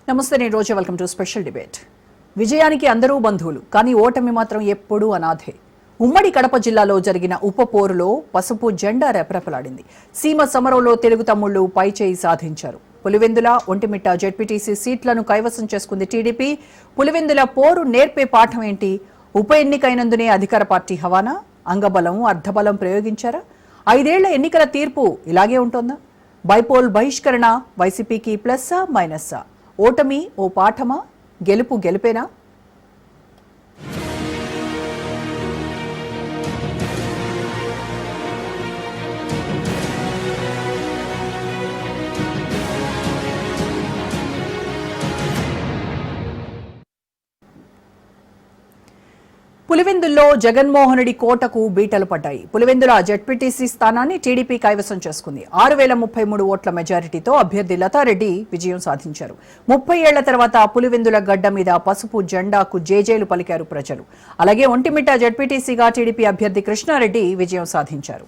నమస్తే, నేను Roja. Welcome to special debate. విజయానికి అందరూ బంధువులు, కానీ ఓటమి మాత్రం ఎప్పుడూ అనాథే. ఉమ్మడి కడప జిల్లాలో జరిగిన ఉప పోరులో పసుపు జెండా రెపరెపలాడింది. సీమ సమరంలో తెలుగు తమ్ముళ్లు పైచేయి సాధించారు. పులివెందుల, ఒంటిమిట్ట జెడ్పీటీసీ సీట్లను కైవసం చేసుకుంది టీడీపీ. పులివెందుల పోరు నేర్పే పాఠం ఏంటి? ఉప ఎన్నికైనందునే అధికార పార్టీ హవానా? అంగబలం, అర్ధబలం ప్రయోగించారా? 5 ఏళ్ల ఎన్నికల తీర్పు ఇలాగే ఉంటోందా? బైపోల్ బహిష్కరణ వైసీపీకి ప్లస్సా మైనస్సా? ఓటమి ఓ పాఠమా? గెలుపు గెలుపేనా? పులివెందుల్లో జగన్మోహన్ రెడ్డి కోటకు బీటలు పడ్డాయి. పులివెందుల జెడ్పీటీసీ స్థానాన్ని టీడీపీ కైవసం చేసుకుంది. 6033 ఓట్ల మెజారిటీతో అభ్యర్థి లతారెడ్డి విజయం సాధించారు. 30 ఏళ్ల తర్వాత పులివెందుల గడ్డ మీద పసుపు జెండాకు జేజేలు పలికారు ప్రజలు. అలాగే ఒంటిమిట్ట జెడ్పీటీసీగా టీడీపీ అభ్యర్థి కృష్ణారెడ్డి విజయం సాధించారు.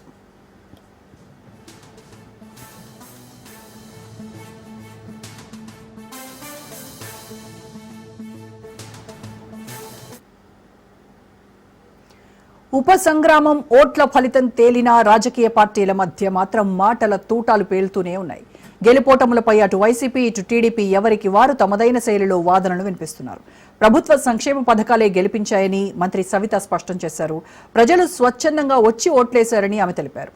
ఉప సంగ్రామం ఓట్ల ఫలితం తేలినా రాజకీయ పార్టీల మధ్య మాత్రం మాటల తూటాలు పేలుతూనే ఉన్నాయి. గెలుపోటములపై అటు వైసీపీ, ఇటు టీడీపీ ఎవరికి వారు తమదైన శైలిలో వాదనలు వినిపిస్తున్నారు. ప్రభుత్వ సంక్షేమ పథకాలే గెలిపించాయని మంత్రి సవిత స్పష్టం చేశారు. ప్రజలు స్వచ్ఛందంగా వచ్చి ఓట్లేశారని ఆమె తెలిపారు.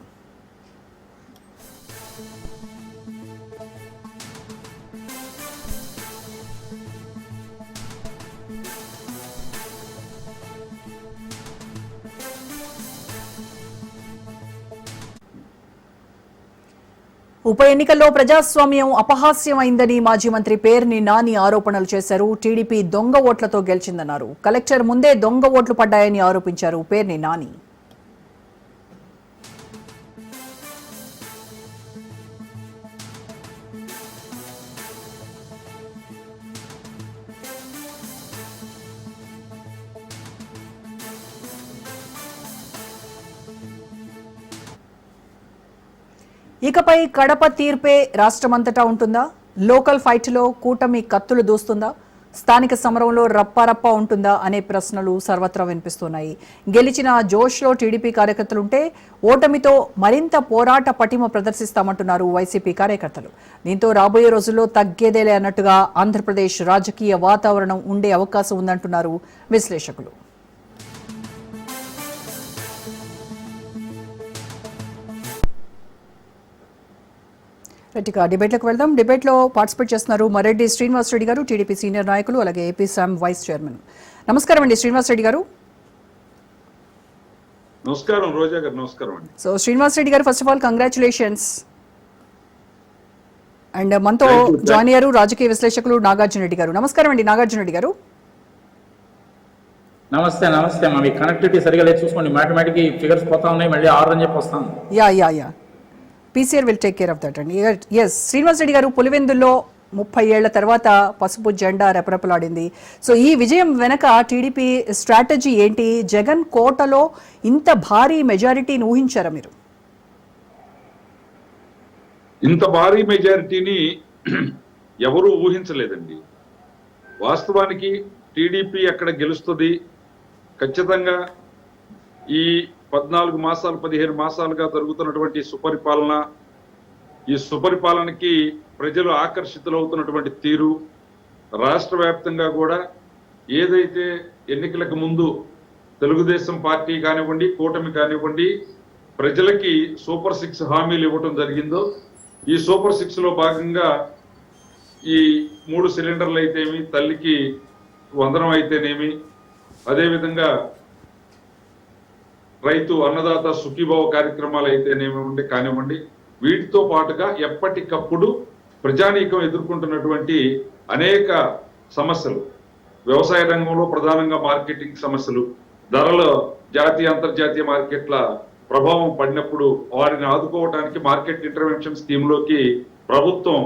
ఉప ఎన్నికల్లో ప్రజాస్వామ్యం అపహాస్యమైందని మాజీ మంత్రి పేర్ని నాని ఆరోపణలు చేశారు. టీడీపీ దొంగ ఓట్లతో గెలిచిందన్నారు. కలెక్టర్ ముందే దొంగ ఓట్లు పడ్డాయని ఆరోపించారు పేర్ని నాని. ఇకపై కడప తీర్పే రాష్ట్రమంతటా ఉంటుందా? లోకల్ ఫైట్లో కూటమి కత్తులు దూస్తుందా? స్థానిక సమరంలో రప్పారప్ప ఉంటుందా అనే ప్రశ్నలు సర్వత్రా వినిపిస్తున్నాయి. గెలిచిన జోష్లో టీడీపీ కార్యకర్తలుంటే ఓటమితో మరింత పోరాట పటిమ ప్రదర్శిస్తామంటున్నారు వైసీపీ కార్యకర్తలు. దీంతో రాబోయే రోజుల్లో తగ్గేదేలే అన్నట్టుగా ఆంధ్రప్రదేశ్ రాజకీయ వాతావరణం ఉండే అవకాశం ఉందంటున్నారు విశ్లేషకులు. డిబేట్లోకి వెళ్దాం. డిబేట్లో పార్టిసిపేట్ చేస్తున్నారు మరెడ్డి శ్రీనివాస్ రెడ్డి గారు, టీడీపీ సీనియర్ నాయకులు, అలాగే ఏపీ సామ్ వైస్ చైర్మన్. నమస్కారం అండి శ్రీనివాస్ రెడ్డి గారు. నమస్కారం రోజా గారు. నమస్కారం అండి. సో శ్రీనివాస్ రెడ్డి గారు, first of all congratulations. And మనతో జాయిన్ అయ్యారు రాజకీయ విశ్లేషకులు నాగార్జున రెడ్డి గారు. నమస్కారం అండి నాగార్జున రెడ్డి గారు. నమస్తే. నమస్తే మా మీ కనెక్టివిటీ సరిగా లేదు చూసుకోండి. మాథమెటిక్ ఫిగర్స్ పోతా ఉన్నాయి, మళ్ళీ 6 అని చెప్పి వస్తాను. Yeah PCR will take care of that అండి. ఎస్ శ్రీనివాస్ రెడ్డి గారు, పులివెందుల్లో 30 ఏళ్ల తర్వాత పసుపు జెండా రెపరెపలాడింది. సో ఈ విజయం వెనక టీడీపీ స్ట్రాటజీ ఏంటి? జగన్ కోటలో ఇంత భారీ మెజారిటీని ఊహించారా మీరు? ఇంత భారీ మెజారిటీని ఎవరూ ఊహించలేదండి. వాస్తవానికి టీడీపీ అక్కడ గెలుస్తుంది ఖచ్చితంగా. ఈ 14 మాసాలు 15 మాసాలుగా జరుగుతున్నటువంటి సుపరిపాలన, ఈ సుపరిపాలనకి ప్రజలు ఆకర్షితులవుతున్నటువంటి తీరు, రాష్ట్ర వ్యాప్తంగా కూడా ఏదైతే ఎన్నికలకు ముందు తెలుగుదేశం పార్టీ కానివ్వండి, కూటమి కానివ్వండి, ప్రజలకి సూపర్ 6 హామీలు ఇవ్వటం జరిగిందో, ఈ సూపర్ 6లో భాగంగా ఈ 3 సిలిండర్లు అయితేమి, తల్లికి వందనం అయితేనేమి, అదేవిధంగా రైతు అన్నదాత సుఖీభావ కార్యక్రమాలు అయితేనేమి కానివ్వండి, వీటితో పాటుగా ఎప్పటికప్పుడు ప్రజానీకం ఎదుర్కొంటున్నటువంటి అనేక సమస్యలు, వ్యవసాయ రంగంలో ప్రధానంగా మార్కెటింగ్ సమస్యలు, ధరల జాతీయ అంతర్జాతీయ మార్కెట్ల ప్రభావం పడినప్పుడు వారిని ఆదుకోవడానికి మార్కెట్ ఇంటర్వెన్షన్ స్కీమ్లోకి ప్రభుత్వం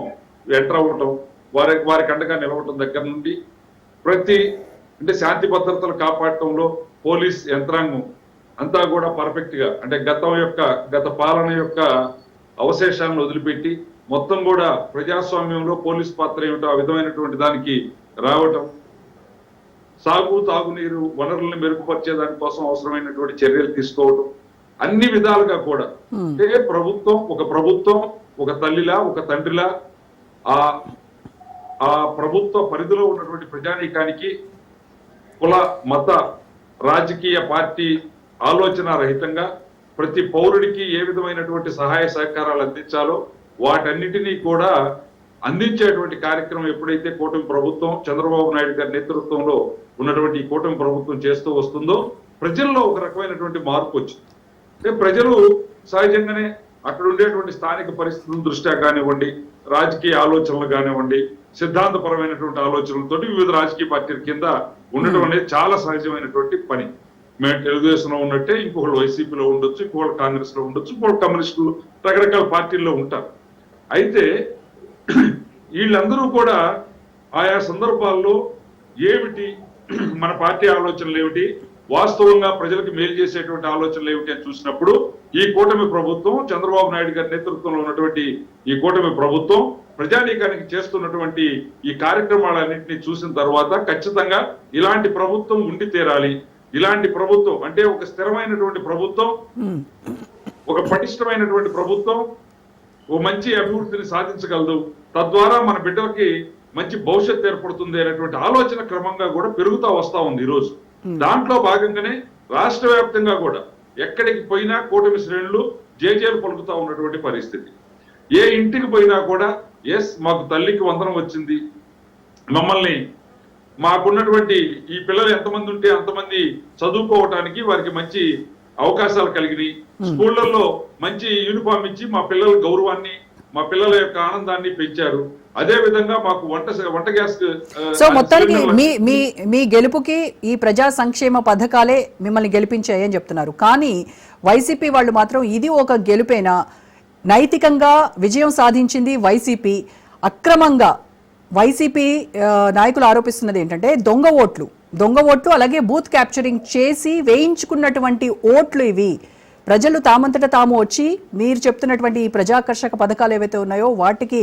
ఎంటర్ అవ్వటం, వారికి అండగా నిలవటం దగ్గర నుండి అంటే శాంతి భద్రతలు కాపాడటంలో పోలీస్ యంత్రాంగం అంతా కూడా పర్ఫెక్ట్ గా, అంటే గత పాలన యొక్క అవశేషాలను వదిలిపెట్టి మొత్తం కూడా ప్రజాస్వామ్యంలో పోలీస్ పాత్ర ఏమిటో ఆ విధమైనటువంటి దానికి రావటం, సాగు తాగునీరు వనరులను మెరుగుపరిచే దానికోసం అవసరమైనటువంటి చర్యలు తీసుకోవటం, అన్ని విధాలుగా కూడా అంటే ప్రభుత్వం ఒక తల్లిలా ఒక తండ్రిలా ఆ ప్రభుత్వ పరిధిలో ఉన్నటువంటి ప్రజానీకానికి కుల మత రాజకీయ పార్టీ ఆలోచన రహితంగా ప్రతి పౌరుడికి ఏ విధమైనటువంటి సహాయ సహకారాలు అందించాలో వాటన్నిటినీ కూడా అందించేటువంటి కార్యక్రమం ఎప్పుడైతే కూటమి ప్రభుత్వం చంద్రబాబు నాయుడు గారి నేతృత్వంలో ఉన్నటువంటి ఈ కూటమి ప్రభుత్వం చేస్తూ వస్తుందో ప్రజల్లో ఒక రకమైనటువంటి మార్పు వచ్చింది. అంటే ప్రజలు సహజంగానే అక్కడ ఉండేటువంటి స్థానిక పరిస్థితుల దృష్ట్యా కానివ్వండి, రాజకీయ ఆలోచనలు కానివ్వండి, సిద్ధాంతపరమైనటువంటి ఆలోచనలతో వివిధ రాజకీయ పార్టీల కింద ఉండటం అనేది చాలా సహజమైనటువంటి పని. మేము తెలుగుదేశంలో ఉన్నట్టే ఇంకొకళ్ళు వైసీపీలో ఉండొచ్చు, ఇంకొకళ్ళు కాంగ్రెస్ లో ఉండొచ్చు, ఇంకొకళ్ళు కమ్యూనిస్టులు రకరకాల పార్టీల్లో ఉంటారు. అయితే వీళ్ళందరూ కూడా ఆయా సందర్భాల్లో ఏమిటి మన పార్టీ ఆలోచనలు ఏమిటి, వాస్తవంగా ప్రజలకు మేలు చేసేటువంటి ఆలోచనలు ఏమిటి అని చూసినప్పుడు ఈ కూటమి ప్రభుత్వం చంద్రబాబు నాయుడు గారి నేతృత్వంలో ఉన్నటువంటి ఈ కూటమి ప్రభుత్వం ప్రజానీకానికి చేస్తున్నటువంటి ఈ కార్యక్రమాలన్నింటినీ చూసిన తర్వాత ఖచ్చితంగా ఇలాంటి ప్రభుత్వం ఉండి తీరాలి. ఇలాంటి ప్రభుత్వం అంటే ఒక స్థిరమైనటువంటి ప్రభుత్వం, ఒక పటిష్టమైనటువంటి ప్రభుత్వం ఓ మంచి అభివృద్ధిని సాధించగలదు, తద్వారా మన బిడ్డలకి మంచి భవిష్యత్తు ఏర్పడుతుంది అనేటువంటి ఆలోచన క్రమంగా కూడా పెరుగుతూ వస్తా ఉంది ఈరోజు. దాంట్లో భాగంగానే రాష్ట్ర వ్యాప్తంగా కూడా ఎక్కడికి పోయినా కూటమి శ్రేణులు జేజేలు పలుకుతా ఉన్నటువంటి పరిస్థితి. ఏ ఇంటికి పోయినా కూడా ఎస్ మాకు తల్లికి వందనం వచ్చింది, మమ్మల్ని మాకున్నటువంటి ఈ పిల్లలు ఎంతమంది ఉంటే అంతమంది చదువుకోవటానికి వారికి మంచి అవకాశాలు కలిగినాయి, స్కూళ్లలో మంచి యూనిఫామ్ ఇచ్చి మా పిల్లల గౌరవాన్ని మా పిల్లల యొక్క ఆనందాన్ని పెంచారు. అదే విధంగా మాకు వంట గ్యాస్. సో మొత్తానికి మీ గెలుపుకి ఈ ప్రజా సంక్షేమ పథకాలే మిమ్మల్ని గెలిపించాయి అని చెప్తున్నారు. కానీ వైసీపీ వాళ్ళు మాత్రం ఇది ఒక గెలుపేనా, నైతికంగా విజయం సాధించింది వైసీపీ, అక్రమంగా వైసీపీ నాయకులు ఆరోపిస్తున్నది ఏంటంటే దొంగ ఓట్లు అలాగే బూత్ క్యాప్చరింగ్ చేసి వేయించుకున్నటువంటి ఓట్లు ఇవి. ప్రజలు తామంతట తాము వచ్చి మీరు చెప్తున్నటువంటి ఈ ప్రజాకర్షక పథకాలు ఏవైతే ఉన్నాయో వాటికి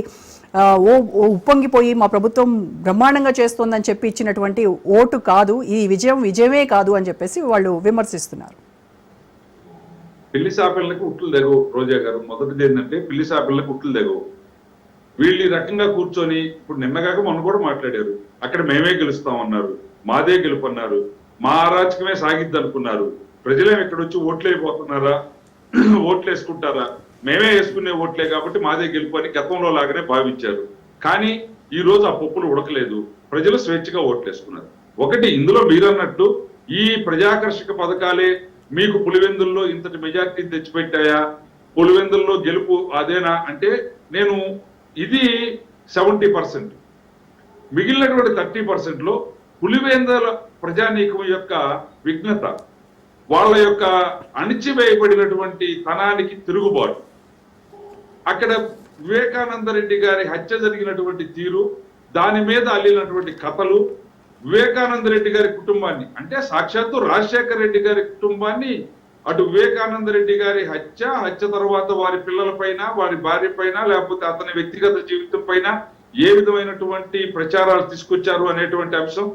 ఉప్పొంగిపోయి మా ప్రభుత్వం బ్రహ్మాండంగా చేస్తోందని చెప్పి ఇచ్చినటువంటి ఓటు కాదు, ఈ విజయమే కాదు అని చెప్పేసి వాళ్ళు విమర్శిస్తున్నారు. పిల్లి సాపిళ్ళకి ఉట్లు తెగవు. రోజా గారు మొదటిది ఏంటంటే పిల్లి సాపిళ్ళకి ఉట్లు తెగవు. వీళ్ళు ఈ రకంగా కూర్చొని ఇప్పుడు నిన్నగాక మొన్న కూడా మాట్లాడారు, అక్కడ మేమే గెలుస్తామన్నారు, మాదే గెలుపు అన్నారు, మా అరాచకమే సాగిద్ది అనుకున్నారు. ప్రజలేం ఇక్కడ వచ్చి ఓట్లు అయిపోతున్నారా, ఓట్లు వేసుకుంటారా, మేమే వేసుకునే ఓట్లే కాబట్టి మాదే గెలుపు అని గతంలో లాగానే భావించారు. కానీ ఈ రోజు ఆ పప్పులు ఉడకలేదు, ప్రజలు స్వేచ్ఛగా ఓట్లు వేసుకున్నారు. ఒకటి ఇందులో మీరన్నట్టు ఈ ప్రజాకర్షక పథకాలే మీకు పులివెందుల్లో ఇంతటి మెజార్టీ తెచ్చిపెట్టాయా, పులివెందుల్లో గెలుపు అదేనా అంటే నేను ఇది 70%, మిగిలినటువంటి 30%లో పులివెందుల ప్రజానీకం యొక్క విఘ్నత, వాళ్ళ యొక్క అణిచివేయబడినటువంటి తనానికి తిరుగుబాటు, అక్కడ వివేకానంద రెడ్డి గారి హత్య జరిగినటువంటి తీరు, దాని మీద అల్లినటువంటి కథలు, వివేకానంద రెడ్డి గారి కుటుంబాన్ని అంటే సాక్షాత్తు రాజశేఖర రెడ్డి గారి కుటుంబాన్ని అటు వివేకానంద రెడ్డి గారి హత్య తర్వాత వారి పిల్లల పైన, వారి భార్య పైన, లేకపోతే అతని వ్యక్తిగత జీవితం పైన ఏ విధమైనటువంటి ప్రచారాలు తీసుకొచ్చారు అనేటువంటి అంశం.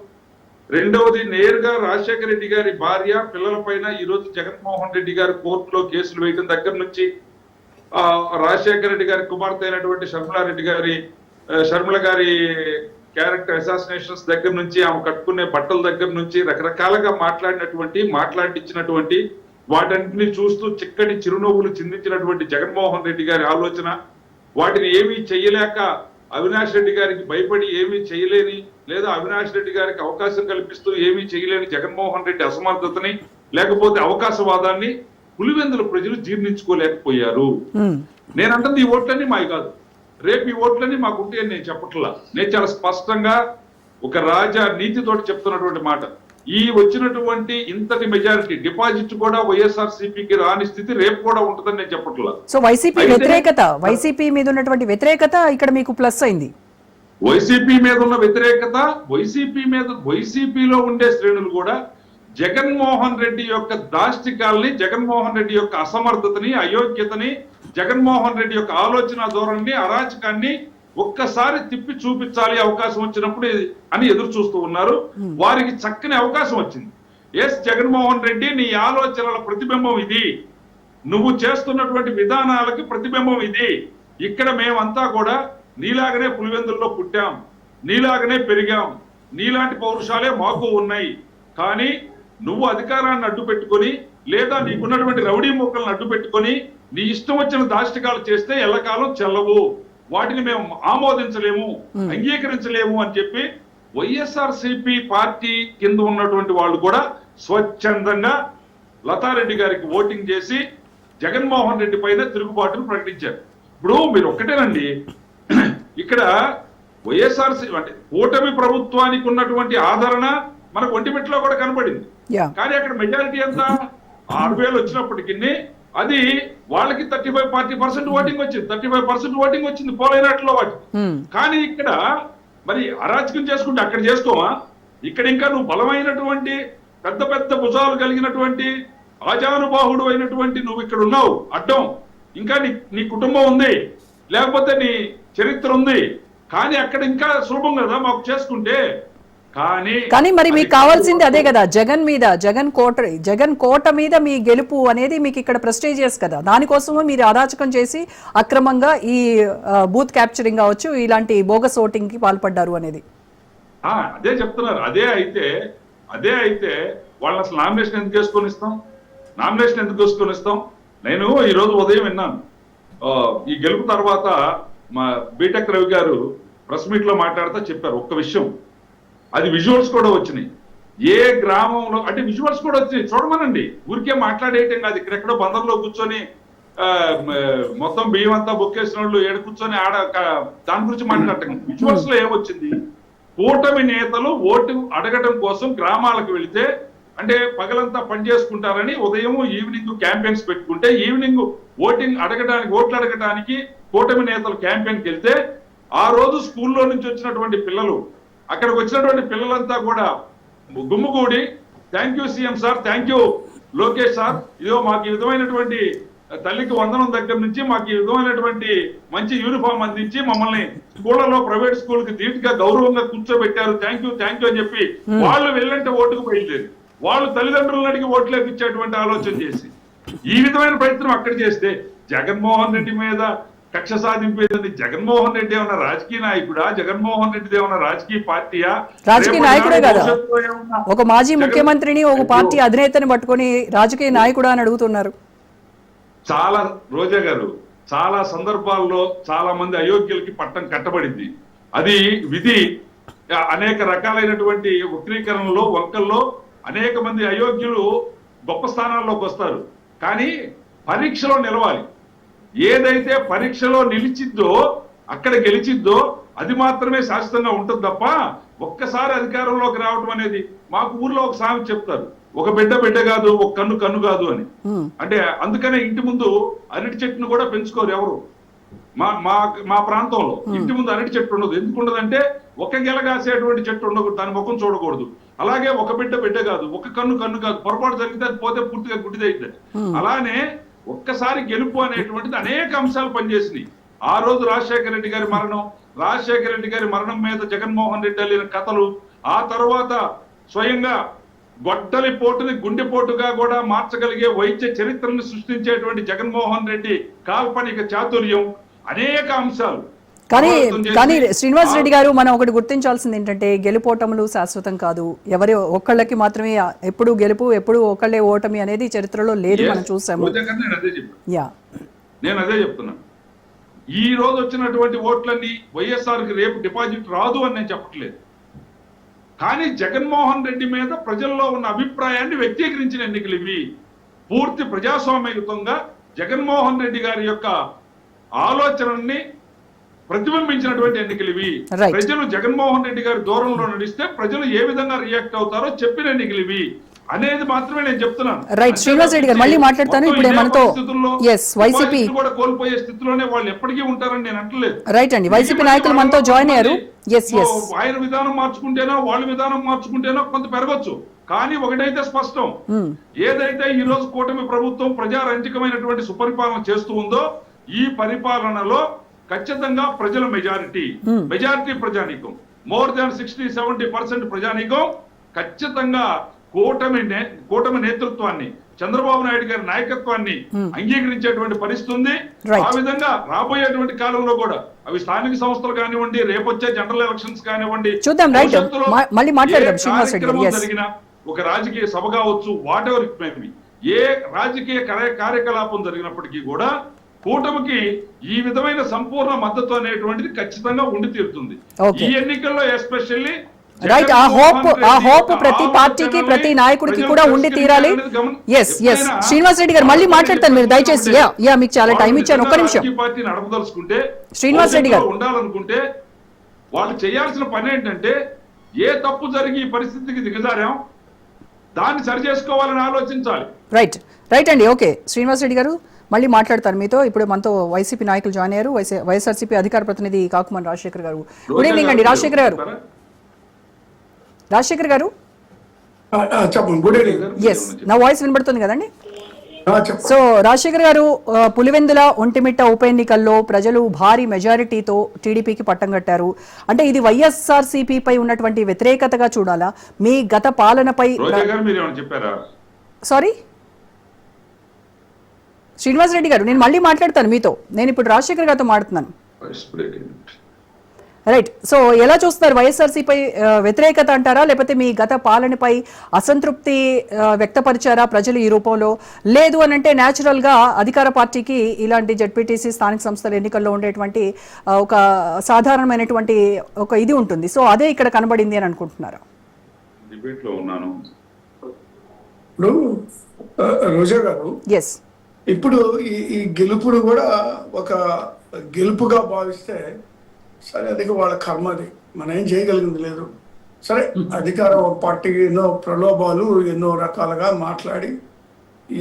రెండవది నేరుగా రాజశేఖర రెడ్డి గారి భార్య పిల్లల పైన ఈ రోజు జగన్మోహన్ రెడ్డి గారు కోర్టులో కేసులు వేయడం దగ్గర నుంచి రాజశేఖర రెడ్డి గారి కుమార్తె అయినటువంటి షర్మిల గారి క్యారెక్టర్ అసాసినేషన్స్ దగ్గర నుంచి, ఆమె కట్టుకునే బట్టల దగ్గర నుంచి రకరకాలుగా మాట్లాడించినటువంటి వాటన్నిటిని చూస్తూ చిక్కటి చిరునవ్వులు చిందించినటువంటి జగన్మోహన్ రెడ్డి గారి ఆలోచన, వాటిని ఏమీ చెయ్యలేక అవినాష్ రెడ్డి గారికి భయపడి ఏమీ చేయలేని, లేదా అవినాష్ రెడ్డి గారికి అవకాశం కల్పిస్తూ ఏమీ చేయలేని జగన్మోహన్ రెడ్డి అసమర్థతని, లేకపోతే అవకాశవాదాన్ని పులివెందుల ప్రజలు జీర్ణించుకోలేకపోయారు. నేనంటుంది ఈ ఓట్లన్నీ మావి కాదు, రేపు ఈ ఓట్లన్నీ మాకుంటే నేను చెప్పట్లా. నేను చాలా స్పష్టంగా ఒక రాజా నీతితోటి చెప్తున్నటువంటి మాట. ఈ వచ్చినటువంటి ఇంతటి మెజారిటీ డిపాజిట్ కూడా వైఎస్ఆర్సీపీకి రాని స్థితి రేపు కూడా ఉంటుందని నేను చెప్పట్లా. సో వైసీపీ మీద ఉన్నటువంటి వ్యతిరేకత ఇక్కడ మీకు ప్లస్ అయింది. వైసీపీ మీద ఉన్న వ్యతిరేకత, వైసీపీలో ఉండే శ్రేణులు కూడా జగన్మోహన్ రెడ్డి యొక్క దాష్టికాల్ని, జగన్మోహన్ రెడ్డి యొక్క అసమర్థతని, అయోగ్యతని, జగన్మోహన్ రెడ్డి యొక్క ఆలోచన ధోరణిని, అరాచకాన్ని ఒక్కసారి తిప్పి చూపించాలి అవకాశం వచ్చినప్పుడు అని ఎదురు చూస్తూ ఉన్నారు. వారికి చక్కని అవకాశం వచ్చింది. ఎస్ జగన్మోహన్ రెడ్డి, నీ ఆలోచనల ప్రతిబింబం ఇది, నువ్వు చేస్తున్నటువంటి విధానాలకి ప్రతిబింబం ఇది. ఇక్కడ మేమంతా కూడా నీలాగనే పులివెందుల్లో పుట్టాం, నీలాగనే పెరిగాం, నీలాంటి పౌరుషాలే మాకు ఉన్నాయి. కానీ నువ్వు అధికారాన్ని అడ్డు పెట్టుకొని, లేదా నీకున్నటువంటి రౌడీ మొక్కలను అడ్డు పెట్టుకొని నీ ఇష్టం వచ్చిన దాష్టికాలు చేస్తే ఎల్లకాలం చెల్లవు, వాటిని మేము ఆమోదించలేము, అంగీకరించలేము అని చెప్పి వైఎస్ఆర్సీపీ పార్టీ కింద ఉన్నటువంటి వాళ్ళు కూడా స్వచ్ఛందంగా లతారెడ్డి గారికి ఓటింగ్ చేసి జగన్మోహన్ రెడ్డి పైన తిరుగుబాటును ప్రకటించారు. ఇప్పుడు మీరు ఒక్కటేనండి, ఇక్కడ వైఎస్ఆర్సీ అంటే కూటమి ప్రభుత్వానికి ఉన్నటువంటి ఆదరణ మనకు ఒంటిమిట్లో కూడా కనబడింది. కానీ అక్కడ మెజారిటీ ఎంత 6,000 వచ్చినప్పటికీ అది వాళ్ళకి 35-40% ఓటింగ్ వచ్చింది, 35% ఓటింగ్ వచ్చింది పోలైనట్లో వాటి. కానీ ఇక్కడ మరి అరాచకం చేసుకుంటే అక్కడ చేసుకోమా? ఇక్కడ ఇంకా నువ్వు బలమైనటువంటి పెద్ద పెద్ద భుజాలు కలిగినటువంటి ఆజానుబాహుడు అయినటువంటి నువ్వు ఇక్కడ ఉన్నావు అడ్డం, ఇంకా నీ కుటుంబం ఉంది, లేకపోతే నీ చరిత్ర ఉంది. కానీ అక్కడ ఇంకా సులభం కదా మాకు చేసుకుంటే. కానీ మరి మీకు కావాల్సింది అదే కదా, జగన్ కోట మీద మీ గెలుపు అనేది మీకు ఇక్కడ ప్రెస్టీజియస్ కదా. దానికోసము మీరు అరాచకం చేసి అక్రమంగా ఈ బూత్ క్యాప్చరింగ్ కావచ్చు, ఇలాంటి బోగస్ ఓటింగ్ కి పాల్పడ్డారు అనేది. అదే చెప్తున్నారు. అదే అయితే వాళ్ళని అసలు నామినేషన్ ఎందుకు వేసుకొని ఇస్తాం? నేను ఈ రోజు ఉదయం విన్నాను, ఈ గెలుపు తర్వాత మా బీటెక్ రవి గారు ప్రెస్ మీట్ లో మాట్లాడుతూ చెప్పారు ఒక్క విషయం, అది విజువల్స్ కూడా వచ్చినాయి. ఏ గ్రామంలో అంటే విజువల్స్ కూడా వచ్చినాయి, చూడమనండి. ఊరికే మాట్లాడేయటం కాదు, ఇక్కడెక్కడో బందర్లో కూర్చొని మొత్తం బియ్యం అంతా బొక్కేసిన వాళ్ళు ఏడు కూర్చొని దాని గురించి మాట్లాడటం. విజువల్స్ లో ఏమొచ్చింది, కూటమి నేతలు ఓటు అడగటం కోసం గ్రామాలకు వెళితే, అంటే పగలంతా పనిచేసుకుంటారని ఉదయం ఈవినింగ్ క్యాంపెయిన్స్ పెట్టుకుంటే, ఈవినింగ్ ఓట్లు అడగడానికి కూటమి నేతలు క్యాంపెయిన్కి వెళ్తే, ఆ రోజు స్కూల్లో నుంచి వచ్చినటువంటి పిల్లలు, అక్కడికి వచ్చినటువంటి పిల్లలంతా కూడా గుమ్ముగూడి thank you CM sir, thank you Lokesh sir, ఇదో మాకు ఈ విధమైనటువంటి తల్లికి వందనం దగ్గర నుంచి మాకు ఈ విధమైనటువంటి మంచి యూనిఫామ్ అందించి మమ్మల్ని స్కూళ్లలో ప్రైవేట్ స్కూల్ కి ధీటుగా గౌరవంగా కూర్చోబెట్టారు, థ్యాంక్ యూ అని చెప్పి వాళ్ళు వెళ్ళంటే ఓటుకు బయలుదేరి వాళ్ళు తల్లిదండ్రులను అడిగి ఓట్లేకి ఇచ్చేటువంటి ఆలోచన చేసి ఈ విధమైన ప్రయత్నం అక్కడ చేస్తే, జగన్మోహన్ రెడ్డి మీద కక్ష సాధింపేదండి. జగన్మోహన్ రెడ్డి ఏమన్నా రాజకీయ నాయకుడా? జగన్మోహన్ రెడ్డి ఏమన్నా రాజకీయ పార్టీయా? రాజకీయ నాయకుడే కదా, ఒక మాజీ ముఖ్యమంత్రిని ఒక పార్టీ అధినేతని పట్టుకొని రాజకీయ నాయకుడా అని అడుగుతున్నారు. చాలా రోజా గారు, చాలా సందర్భాల్లో చాలా మంది అయోగ్యులకి పట్టం కట్టబడింది. అది విధి. అనేక రకాలైనటువంటి వక్రీకరణలో వంకల్లో అనేక మంది అయోగ్యులు గొప్ప స్థానాల్లోకి వస్తారు. కానీ పరీక్షలో నిలవాలి. ఏదైతే పరీక్షలో నిలిచిద్దో, అక్కడ గెలిచిద్దో అది మాత్రమే శాశ్వతంగా ఉంటుంది తప్ప ఒక్కసారి అధికారంలోకి రావడం అనేది, మాకు ఊర్లో ఒక సామెత చెప్తారు, ఒక బిడ్డ కాదు, ఒక కన్ను కాదు అని. అంటే అందుకనే ఇంటి ముందు అరటి చెట్టును కూడా పెంచుకోరు ఎవరు. మా ప్రాంతంలో ఇంటి ముందు అరటి చెట్టు ఉండదు. ఎందుకు ఉండదంటే ఒక గెలగాసేటువంటి చెట్టు ఉండకూడదు, దాని ముఖం చూడకూడదు. అలాగే ఒక బిడ్డ కాదు, ఒక కన్ను కాదు, పొరపాటు జరిగితే అది పోతే పూర్తిగా గుడ్డిదైతే. అలానే ఒక్కసారి గెలుపు అనేటువంటిది అనేక అంశాలు పనిచేసినాయి. ఆ రోజు రాజశేఖర రెడ్డి గారి మరణం మీద జగన్మోహన్ రెడ్డి వెళ్ళిన కథలు, ఆ తర్వాత స్వయంగా గొడ్డలి పోటుని గుండెపోటుగా కూడా మార్చగలిగే వైద్య చరిత్రను సృష్టించేటువంటి జగన్మోహన్ రెడ్డి కాల్పనిక చాతుర్యం, అనేక అంశాలు. కానీ శ్రీనివాస్ రెడ్డి గారు, మనం ఒకటి గుర్తించాల్సింది ఏంటంటే, గెలుపోటములు శాశ్వతం కాదు. ఎవరి ఒక్కళ్ళకి మాత్రమే ఎప్పుడు గెలుపు, ఎప్పుడు ఒకళ్ళే ఓటమి అనేది చరిత్రలో లేదు, మనం చూసాము. నేను అదే చెప్తున్నా. ఈ రోజు వచ్చినటువంటి ఓట్లన్నీ వైఎస్ఆర్ కి రేపు డిపాజిట్ రాదు అని నేను చెప్పట్లేదు. కానీ జగన్మోహన్ రెడ్డి మీద ప్రజల్లో ఉన్న అభిప్రాయాన్ని వ్యక్తీకరించిన ఎన్నికలు ఇవి. పూర్తి ప్రజాస్వామ్యయుతంగా జగన్మోహన్ రెడ్డి గారి యొక్క ఆలోచనల్ని ప్రతిబింబించినటువంటి ఎన్నికలు ఇవి. ప్రజలు జగన్మోహన్ రెడ్డి గారి దూరంలో నడిస్తే ప్రజలు ఏ విధంగా రియాక్ట్ అవుతారో చెప్పిన ఎన్నికలు ఇవి. అనేది మాత్రమే నేను చెప్తున్నాను. రైట్, శ్రీనివాస్ రెడ్డి గారు మళ్ళీ మాట్లాడతాను. ఇప్పుడే మనతో వైసీపీ కోల్పోయే స్థితిలోనే వాళ్ళు ఎప్పటికీ ఉంటారని నేను అంటలేదు. రైట్ అండి, వైసీపీ నాయకులు మనతో జాయిన్ అయ్యారు. ఆయన విధానం మార్చుకుంటేనో వాళ్ళ విధానం మార్చుకుంటేనో కొంత పెరగొచ్చు, కానీ ఒకటైతే స్పష్టం, ఏదైతే ఈ రోజు కూటమి ప్రభుత్వం ప్రజారంజకమైనటువంటి సుపరిపాలన చేస్తూ ఉందో ఈ పరిపాలనలో ఖచ్చితంగా ప్రజల మెజారిటీ ప్రజానీకం మోర్ దాన్ 60-70% ప్రజానీకం ఖచ్చితంగా కూటమి నేతృత్వాన్ని, చంద్రబాబు నాయుడు గారి నాయకత్వాన్ని అంగీకరించేటువంటి పరిస్థితి ఉంది. ఆ విధంగా రాబోయేటువంటి కాలంలో కూడా అవి స్థానిక సంస్థలు కానివ్వండి, రేపొచ్చే జనరల్ ఎలక్షన్స్ కానివ్వండి, జరిగిన ఒక రాజకీయ సభ కావచ్చు, whatever it may be, ఏ రాజకీయ కార్యకలాపం జరిగినప్పటికీ కూడా కూటమికి ఈ విధమైన సంపూర్ణ మద్దతు అనేటువంటిది ఖచ్చితంగా ఉండి తీరుతుంది. ఈ ఎన్నికల్లో ఎస్పెషల్లీ రైట్, ఆ హోప్ ప్రతి పార్టీకి, ప్రతి నాయకుడికి కూడా ఉండి తీరాలి. శ్రీనివాస్ రెడ్డి గారు మళ్ళీ మాట్లాడతారు, మీరు దయచేసి. మీకు చాలా టైం ఇచ్చాను, ఒక్క నిమిషం. పార్టీని నడపదలుచుకుంటే, శ్రీనివాస్ రెడ్డి గారు ఉండాలనుకుంటే వాళ్ళు చేయాల్సిన పని ఏంటంటే, ఏ తప్పు జరిగి ఈ పరిస్థితికి దిగజారాం దాన్ని సరి చేసుకోవాలని ఆలోచించాలి. రైట్ అండి, ఓకే. శ్రీనివాస్ రెడ్డి గారు మళ్ళీ మాట్లాడతారు మీతో. ఇప్పుడు మనతో వైసీపీ నాయకులు జాయిన్ అయ్యారు. వైఎస్ఆర్సీపీ అధికార ప్రతినిధి కాకుమన్ రాజశేఖర్ గారు. గుడ్ ఈవినింగ్ అండి రాజశేఖర్ గారు. నా వాయిస్ వినబడుతుంది కదండి? సో రాజశేఖర్ గారు, పులివెందుల ఒంటిమిట్ట ఉప ఎన్నికల్లో ప్రజలు భారీ మెజారిటీతో టీడీపీకి పట్టం కట్టారు. అంటే ఇది వైఎస్ఆర్సీపీ పై ఉన్నటువంటి వ్యతిరేకతగా చూడాలా, మీ గత పాలనపై? సారీ శ్రీనివాస్ రెడ్డి గారు, నేను మళ్ళీ మాట్లాడతాను మీతో. నేను ఇప్పుడు రాజశేఖర్ గారితో మాట్లాడుతున్నాను. రైట్, సో ఎలా చూస్తారు? వైఎస్ఆర్సీపై వ్యతిరేకత అంటారా, లేకపోతే మీ గత పాలనపై అసంతృప్తి వ్యక్తపరిచారా ప్రజలు ఈ రూపంలో? లేదు అని అంటే న్యాచురల్ గా అధికార పార్టీకి ఇలాంటి జెడ్పీటీసీ స్థానిక సంస్థల ఎన్నికల్లో ఉండేటువంటి ఒక సాధారణమైనటువంటి ఒక ఇది ఉంటుంది, సో అదే ఇక్కడ కనబడింది అని అనుకుంటున్నారా? రోజా గారు, ఎస్, ఇప్పుడు ఈ గెలుపును కూడా ఒక గెలుపుగా భావిస్తే సరే, అది వాళ్ళ కర్మ, అది మనం ఏం చేయగలిగింది లేదు. సరే, అధికార పార్టీకి ఎన్నో ప్రలోభాలు, ఎన్నో రకాలుగా మాట్లాడి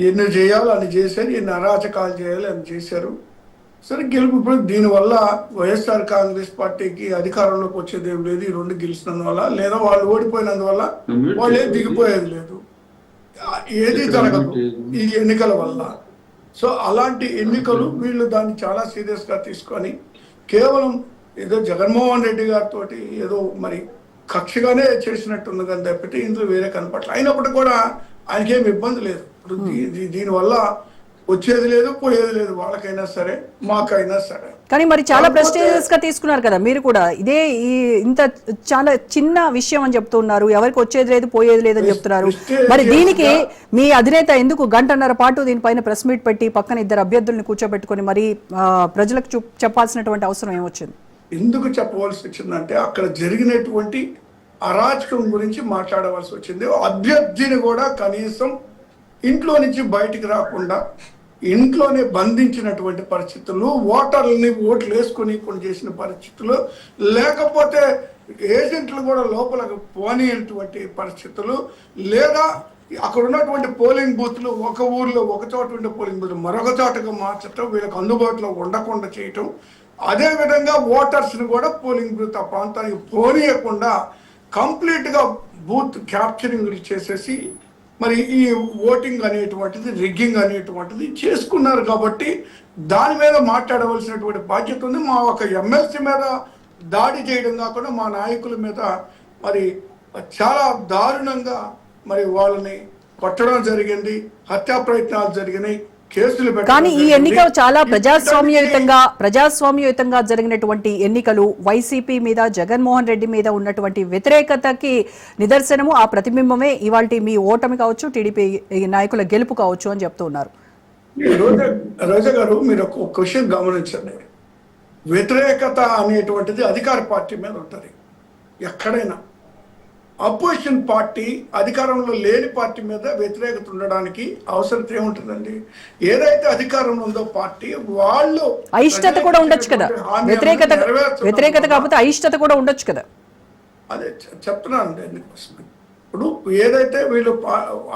ఎన్ని చేయాలో అని చేశారు, ఎన్ని అరాచకాలు చేయాలి అని చేశారు. సరే, గెలుపు. ఇప్పుడు దీనివల్ల వైఎస్ఆర్ కాంగ్రెస్ పార్టీకి అధికారంలోకి వచ్చేది ఏం లేదు. ఈ రెండు గెలిచినందువల్ల, లేదా వాళ్ళు ఓడిపోయినందువల్ల వాళ్ళు ఏం దిగిపోయేది లేదు, ఏది జరగదు ఈ ఎన్నికల వల్ల. సో అలాంటి ఎన్నికలు వీళ్ళు దాన్ని చాలా సీరియస్ గా తీసుకొని కేవలం ఏదో జగన్మోహన్ రెడ్డి గారితో ఏదో మరి కక్షగానే చేసినట్టుంది కానీ తప్పితే ఇందులో వేరే కనపట్ల. అయినప్పటికీ కూడా ఆయనకేం ఇబ్బంది లేదు. దీనివల్ల వచ్చేది లేదు, పోయేది లేదు, వాళ్ళకైనా సరే మాకైనా సరే. కానీ మరి చాలా ప్రెస్టీజియస్ గా తీసుకున్నారు కదా మీరు కూడా. ఇదే ఇంత చాలా చిన్న విషయం అని చెప్తున్నారు, ఎవరికి వచ్చేది లేదు పోయేది లేదని చెప్తున్నారు. మరి దీనికి మీ అధినేత ఎందుకు గంటన్నర పాటు దీనిపైన ప్రెస్ మీట్ పెట్టి పక్కన ఇద్దరు అభ్యర్థుల్ని కూర్చోబెట్టుకొని మరి ప్రజలకు చెప్పాల్సినటువంటి అవసరం ఏమొచ్చింది? ఎందుకు చెప్పవలసి వచ్చిందంటే, అక్కడ జరిగినటువంటి అరాచకం గురించి మాట్లాడవలసి వచ్చింది. అభ్యర్థిని కూడా కనీసం ఇంట్లో నుంచి బయటికి రాకుండా ఇంట్లోనే బంధించినటువంటి పరిస్థితులు, ఓటర్లని ఓట్లు వేసుకొని చేసిన పరిస్థితులు, లేకపోతే ఏజెంట్లు కూడా లోపలకు పోనీటువంటి పరిస్థితులు, లేదా అక్కడ ఉన్నటువంటి పోలింగ్ బూత్లు ఒక ఊర్లో ఒక చోట ఉండే పోలింగ్ బూత్ మరొక చోటగా మార్చడం, వీళ్ళకి అందుబాటులో ఉండకుండా చేయటం, అదేవిధంగా ఓటర్స్ని కూడా పోలింగ్ బూత్ ఆ ప్రాంతానికి పోనీయకుండా కంప్లీట్గా బూత్ క్యాప్చరింగ్ చేసేసి మరి ఈ ఓటింగ్ అనేటువంటిది, రిగ్గింగ్ అనేటువంటిది చేసుకున్నారు. కాబట్టి దాని మీద మాట్లాడవలసినటువంటి బాధ్యత ఉంది. మా ఒక ఎమ్మెల్సీ మీద దాడి చేయడం కాకుండా మా నాయకుల మీద మరి చాలా దారుణంగా మరి వాళ్ళని కొట్టడం జరిగింది, హత్యా ప్రయత్నాలు జరిగినాయి, కేసులు. కానీ ఈ ఎన్నిక చాలా ప్రజాస్వామ్యయుతంగా జరిగినటువంటి ఎన్నికలు. వైసీపీ మీద, జగన్మోహన్ రెడ్డి మీద ఉన్నటువంటి వ్యతిరేకతకి నిదర్శనము, ఆ ప్రతిబింబమే ఇవాళ మీ ఓటమి కావచ్చు, టీడీపీ నాయకుల గెలుపు కావచ్చు అని చెప్తూ ఉన్నారు. రోజా గారు, మీరు ఒక క్వశ్చన్ గమనించండి. వ్యతిరేకత అనేటువంటిది అధికార పార్టీ మీద ఉంటుంది ఎక్కడైనా. అపోజిషన్ పార్టీ, అధికారంలో లేని పార్టీ మీద వ్యతిరేకత ఉండడానికి అవసరం ఏముంటుందండి? ఏదైతే అధికారంలో ఉందో పార్టీ వాళ్ళు అయిష్టత కూడా ఉండొచ్చు కదా, వ్యతిరేకత కాకపోతే అయిష్టత కూడా ఉండొచ్చు కదా. అదే చెప్తున్నాను. ఇప్పుడు ఏదైతే వీళ్ళు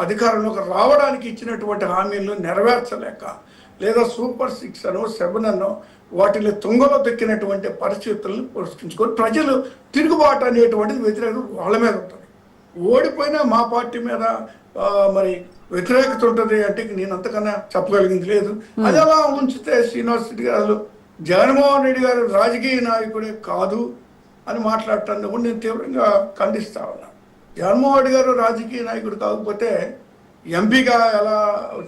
అధికారంలోకి రావడానికి ఇచ్చినటువంటి హామీలను నెరవేర్చలేక లేదా సూపర్ 6 అనో 7 అనో వాటిని తుంగలో దొక్కినటువంటి పరిస్థితులను పురస్కరించుకొని ప్రజలు తిరుగుబాటు అనేటువంటిది వ్యతిరేకత వాళ్ళ మీద ఉంటుంది. ఓడిపోయినా మా పార్టీ మీద మరి వ్యతిరేకత ఉంటుంది అంటే నేను అంతకన్నా చెప్పగలిగింది లేదు. అది అలా ఉంచితే శ్రీనివాస్ రెడ్డి గారు జగన్మోహన్ రెడ్డి గారు రాజకీయ నాయకుడే కాదు అని మాట్లాడటాన్ని కూడా నేను తీవ్రంగా ఖండిస్తా ఉన్నాను. జగన్మోహన్ రెడ్డి గారు రాజకీయ నాయకుడు కాకపోతే ఎంపీగా ఎలా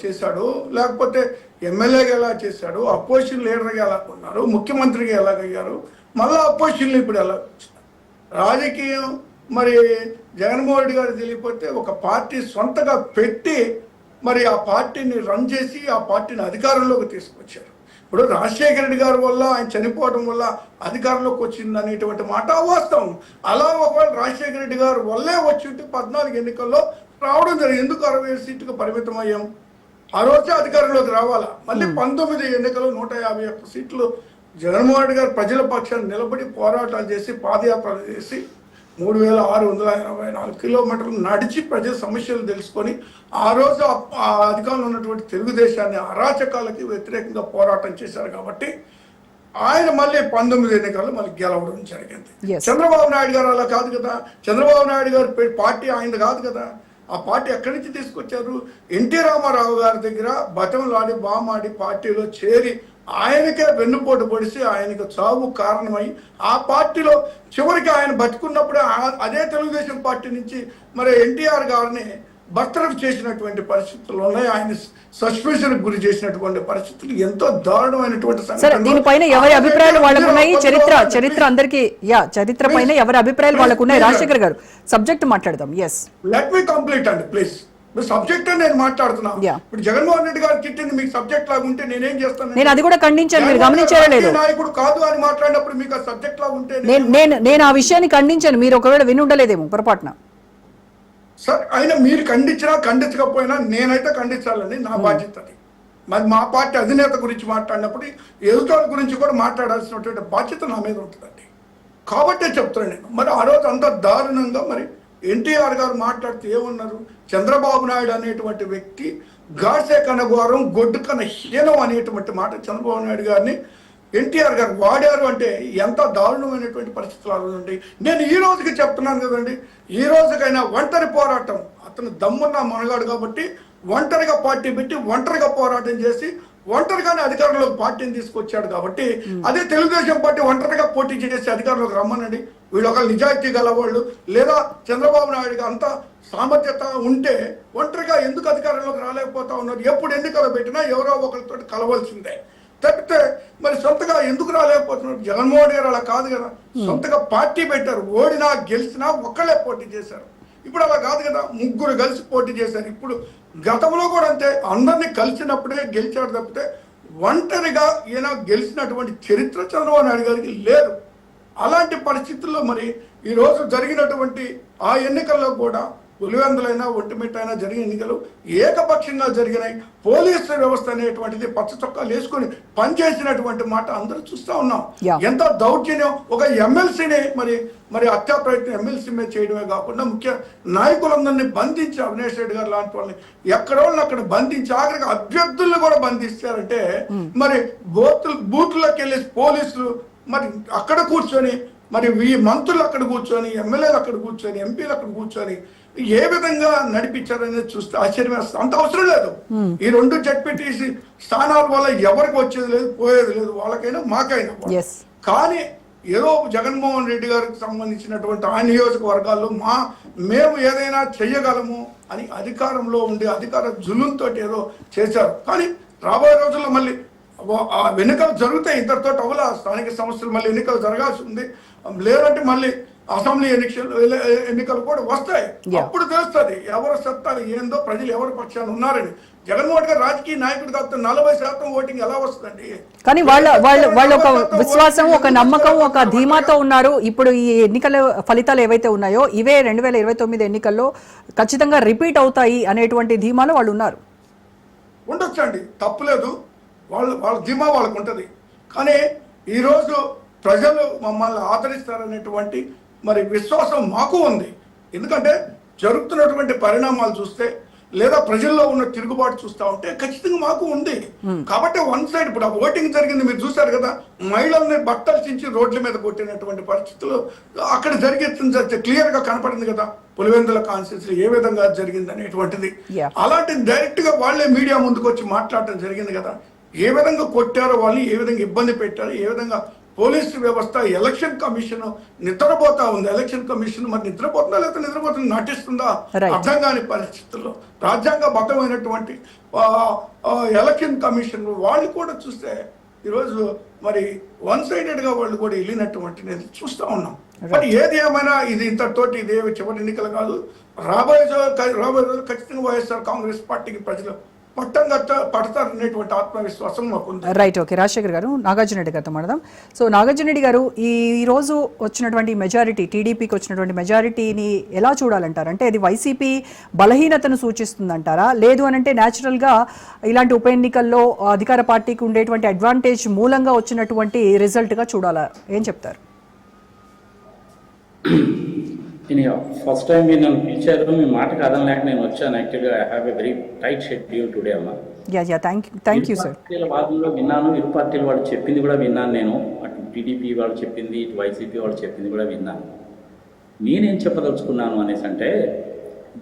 చేశాడు, లేకపోతే ఎమ్మెల్యేగా ఎలా చేశాడు, అపోజిషన్ లీడర్గా ఎలా ఉన్నారు, ముఖ్యమంత్రిగా ఎలాగయ్యారు, మళ్ళీ అపోజిషన్లు ఇప్పుడు ఎలా రాజకీయం మరి జగన్మోహన్ రెడ్డి గారు తెలియకపోతే ఒక పార్టీ సొంతగా పెట్టి మరి ఆ పార్టీని రన్ చేసి ఆ పార్టీని అధికారంలోకి తీసుకొచ్చారు. ఇప్పుడు రాజశేఖర రెడ్డి గారి వల్ల ఆయన చనిపోవడం వల్ల అధికారంలోకి వచ్చింది అనేటువంటి మాట వాస్తవం. అలా ఒకవేళ రాజశేఖర రెడ్డి గారు వల్లే వచ్చి 14 ఎన్నికల్లో రావడం జరిగింది. ఎందుకు 67 సీట్లకు పరిమితం అయ్యాం? ఆ రోజే అధికారంలోకి రావాలా? మళ్ళీ 19 ఎన్నికలు 151 సీట్లు జగన్మోహన్ రెడ్డి గారు ప్రజల పక్షాన్ని నిలబడి పోరాటాలు చేసి పాదయాత్రలు చేసి 3684 కిలోమీటర్లు నడిచి ప్రజల సమస్యలు తెలుసుకొని ఆ రోజు ఆ అధికారంలో ఉన్నటువంటి తెలుగుదేశాన్ని అరాచకాలకి వ్యతిరేకంగా పోరాటం చేశారు. కాబట్టి ఆయన మళ్ళీ 19 ఎన్నికల్లో మళ్ళీ గెలవడం జరిగింది. చంద్రబాబు నాయుడు గారు అలా కాదు కదా. చంద్రబాబు నాయుడు గారు పార్టీ ఆయన కాదు కదా. ఆ పార్టీ ఎక్కడి నుంచి తీసుకొచ్చారు? ఎన్టీ రామారావు గారి దగ్గర బతంలాడి బామాడి పార్టీలో చేరి ఆయనకే వెన్నుపోటు పొడిచి ఆయనకు చావు కారణమై ఆ పార్టీలో చివరికి ఆయన బతుకున్నప్పుడే అదే తెలుగుదేశం పార్టీ నుంచి మరి ఎన్టీఆర్ గారిని బర్తరఫ్ చేసినటువంటి పరిస్థితులు ఉన్నాయి. ఆయన సస్పెన్షన్ గురి చేసినటువంటి పరిస్థితులు ఎంతో దారుణమైనటువంటి. దీనిపైన ఎవరి అభిప్రాయాలు వాళ్ళకు ఉన్నాయి? చరిత్ర అందరికీ చరిత్ర పైన ఎవరి అభిప్రాయాలు వాళ్ళకు ఉన్నాయి? రాజశేఖర్ గారు సబ్జెక్ట్ మాట్లాడదాం. లెట్ మీ కంప్లీట్ అండి ప్లీజ్. సబ్జెక్ట్ నేను మాట్లాడుతున్నా. ఇప్పుడు జగన్మోహన్ రెడ్డి గారు తిట్టింది మీకు సబ్జెక్ట్ లాగా ఉంటే నేనేం చేస్తాను? నేను అది కూడా ఖండించాను, మీరు గమనించారా లేదు? నాయకుడు కాదు అని మాట్లాడినప్పుడు మీకు ఆ సబ్జెక్ట్ లాగా ఉంటే నేను ఆ విషయాన్ని ఖండించాను, మీరు ఒకవేళ విని ఉండలేదేమో పొరపాటున. సార్ అయినా మీరు ఖండించకపోయినా నేనైతే ఖండించాలని నా బాధ్యత. అది మరి మా పార్టీ అధినేత గురించి మాట్లాడినప్పుడు ఎదుటోళ్ళ గురించి కూడా మాట్లాడాల్సినటువంటి బాధ్యత నా మీద ఉంటుందండి. కాబట్టే చెప్తున్నాను నేను. మరి ఆ రోజు అంత దారుణంగా మరి ఎన్టీఆర్ గారు మాట్లాడితే ఏమన్నారు? చంద్రబాబు నాయుడు అనేటువంటి వ్యక్తి గాడ్సే కన్న ఘోరం గొడ్డు కన్న హీనం అనేటువంటి మాట చంద్రబాబు నాయుడు గారిని ఎన్టీఆర్ గారు వాడారు. అంటే ఎంత దారుణమైనటువంటి పరిస్థితులు ఉందండి. నేను ఈ రోజుకి చెప్తున్నాను కదండి, ఈ రోజుకైనా ఒంటరి పోరాటం, అతను దమ్మున్న మనగాడు కాబట్టి ఒంటరిగా పార్టీ పెట్టి ఒంటరిగా పోరాటం చేసి ఒంటరిగానే అధికారంలోకి పార్టీని తీసుకొచ్చాడు. కాబట్టి అదే తెలుగుదేశం పార్టీ ఒంటరిగా పోటీ చేసి అధికారంలోకి రమ్మనండి. వీళ్ళు ఒక నిజాయితీ గలవాళ్ళు లేదా చంద్రబాబు నాయుడుగా అంత సామర్థ్యత ఉంటే ఒంటరిగా ఎందుకు అధికారంలోకి రాలేకపోతా ఉన్నారు? ఎప్పుడు ఎన్నికలు పెట్టినా ఎవరో ఒకరితో కలవాల్సిందే తప్పితే మరి సొంతగా ఎందుకు రాలేకపోతున్నారు? జగన్మోహన్ గారు అలా కాదు కదా. సొంతగా పార్టీ పెట్టారు. ఓడినా గెలిచినా ఒక్కళ్ళే పోటీ చేశారు. ఇప్పుడు అలా కాదు కదా, ముగ్గురు కలిసి పోటీ చేశారు. ఇప్పుడు గతంలో కూడా అంతే, అందరినీ కలిసినప్పుడే గెలిచాడు తప్పితే ఒంటరిగా ఈయన గెలిచినటువంటి చరిత్ర చంద్రబాబు నాయుడు గారికి లేదు. అలాంటి పరిస్థితుల్లో మరి ఈరోజు జరిగినటువంటి ఆ ఎన్నికల్లో కూడా పులివెందులైనా ఒంటిమిట్టైనా జరిగిన ఎన్నికలు ఏకపక్షంగా జరిగినాయి. పోలీసు వ్యవస్థ అనేటువంటిది పచ్చ చొక్కాలు వేసుకొని పనిచేసినటువంటి మాట అందరూ చూస్తూ ఉన్నాం. ఎంత దౌర్జన్యం! ఒక ఎమ్మెల్సీని మరి హత్యా ప్రయత్నం ఎమ్మెల్సీ మీద చేయడమే కాకుండా ముఖ్య నాయకులందరినీ బంధించి అవినేష్ రెడ్డి గారు లాంటి వాళ్ళని ఎక్కడోళ్ళని అక్కడ బంధించి ఆఖరికి అభ్యర్థులను కూడా బంధిస్తారంటే మరి బూత్లోకి వెళ్ళి పోలీసులు మరి అక్కడ కూర్చొని మరి ఈ మంత్రులు అక్కడ కూర్చొని ఎమ్మెల్యేలు అక్కడ కూర్చొని ఎంపీలు అక్కడ కూర్చొని ఏ విధంగా నడిపించారనేది చూస్తే ఆశ్చర్యం వేస్తుంది. అంత అవసరం లేదు. ఈ 2 జడ్పీటీసీ స్థానాల వల్ల ఎవరికి వచ్చేది లేదు, పోయేది లేదు, వాళ్ళకైనా మాకైనా. కానీ ఏదో జగన్మోహన్ రెడ్డి గారికి సంబంధించినటువంటి ఆ నియోజకవర్గాల్లో మేము ఏదైనా చెయ్యగలము అని అధికారంలో ఉండి అధికార జులుంతో ఏదో చేశారు. కానీ రాబోయే రోజుల్లో మళ్ళీ ఎన్నికలు జరుగుతాయి. ఇంతటితో అవలా స్థానిక సంస్థలు మళ్ళీ ఎన్నికలు జరగాల్సి ఉంది. లేదంటే మళ్ళీ అసెంబ్లీ ఎన్నికలు కూడా వస్తాయి. అప్పుడు తెలుస్తుంది ఎవరు సత్తా ఏందో, ప్రజలు ఎవరి పక్షాన ఉన్నారని. జగన్మోహన్ గారు రాజకీయ నాయకుడు కాకపోతే 40% ఓటింగ్ ఎలా వస్తుందండి? కానీ వాళ్ళ ఒక విశ్వాసం, ఒక నమ్మకం, ఒక ధీమాతో ఉన్నారు. ఇప్పుడు ఈ ఎన్నికల ఫలితాలు ఏవైతే ఉన్నాయో ఇవే 2029 ఎన్నికల్లో ఖచ్చితంగా రిపీట్ అవుతాయి అనేటువంటి ధీమాలో వాళ్ళు ఉన్నారు. ఉండొచ్చండి, తప్పులేదు. వాళ్ళ ధీమా వాళ్ళకు ఉంటుంది. కానీ ఈరోజు ప్రజలు మమ్మల్ని ఆదరిస్తారనేటువంటి మరి విశ్వాసం మాకు ఉంది. ఎందుకంటే జరుగుతున్నటువంటి పరిణామాలు చూస్తే లేదా ప్రజల్లో ఉన్న తిరుగుబాటు చూస్తూ ఉంటే ఖచ్చితంగా మాకు ఉంది. కాబట్టి వన్ సైడ్ ఇప్పుడు ఆ ఓటింగ్ జరిగింది మీరు చూశారు కదా, మహిళల్ని బట్టలు చించి రోడ్ల మీద కొట్టినటువంటి పరిస్థితులు అక్కడ జరిగితే క్లియర్ గా కనపడింది కదా, పులివెందుల కాన్స్టిట్యూన్సీ ఏ విధంగా జరిగింది అనేటువంటిది. అలాంటి డైరెక్ట్ గా వాళ్ళే మీడియా ముందుకు వచ్చి మాట్లాడటం జరిగింది కదా, ఏ విధంగా కొట్టారో వాళ్ళని, ఏ విధంగా ఇబ్బంది పెట్టారో, ఏ విధంగా పోలీసు వ్యవస్థ, ఎలక్షన్ కమిషన్ నిద్రపోతా ఉంది. ఎలక్షన్ కమిషన్ మరి నిద్రపోతుందా లేకపోతే నిద్రపోతుంది నటిస్తుందా అర్థం కాని పరిస్థితుల్లో రాజ్యాంగబద్ధమైనటువంటి ఎలక్షన్ కమిషన్ వాళ్ళు కూడా చూస్తే ఈరోజు మరి వన్ సైడెడ్ గా వాళ్ళు కూడా వెళ్ళినటువంటి నేను చూస్తూ ఉన్నాం. మరి ఏది ఏమైనా ఇది ఇంతతోటి ఇదే చివరి ఎన్నికలు కాదు, రాబోయే రోజులు ఖచ్చితంగా వైఎస్ఆర్ కాంగ్రెస్ పార్టీకి ప్రజలు పడతారనేటువంటి ఆత్మవిశ్వాసం మాకుంది. Right, okay. రాజశేఖర్ గారు, నాగార్జున రెడ్డి గారితో మాట్లాడదాం. సో నాగార్జున రెడ్డి గారు, ఈ రోజు వచ్చినటువంటి మెజారిటీ, టీడీపీకి వచ్చినటువంటి మెజారిటీని ఎలా చూడాలంటారు? అంటే అది వైసీపీ బలహీనతను సూచిస్తుందంటారా, లేదు అని అంటే న్యాచురల్గా ఇలాంటి ఉప ఎన్నికల్లో అధికార పార్టీకి ఉండేటువంటి అడ్వాంటేజ్ మూలంగా వచ్చినటువంటి రిజల్ట్గా చూడాలా? ఏం చెప్తారు? ఫస్ట్ టైం మీరు నన్ను పిలిచారు, మీ మాట కాదనలేక నేను వచ్చాను. యాక్చువల్గా I have a very tight schedule today అమ్మా. Thank you sir. పార్టీల వాదనలో విన్నాను, ఇరు పార్టీలు వాళ్ళు చెప్పింది కూడా విన్నాను నేను. అటు టీడీపీ వాళ్ళు చెప్పింది, ఇటు వైసీపీ వాళ్ళు చెప్పింది కూడా విన్నాను. నేనేం చెప్పదలుచుకున్నాను అనేసి అంటే,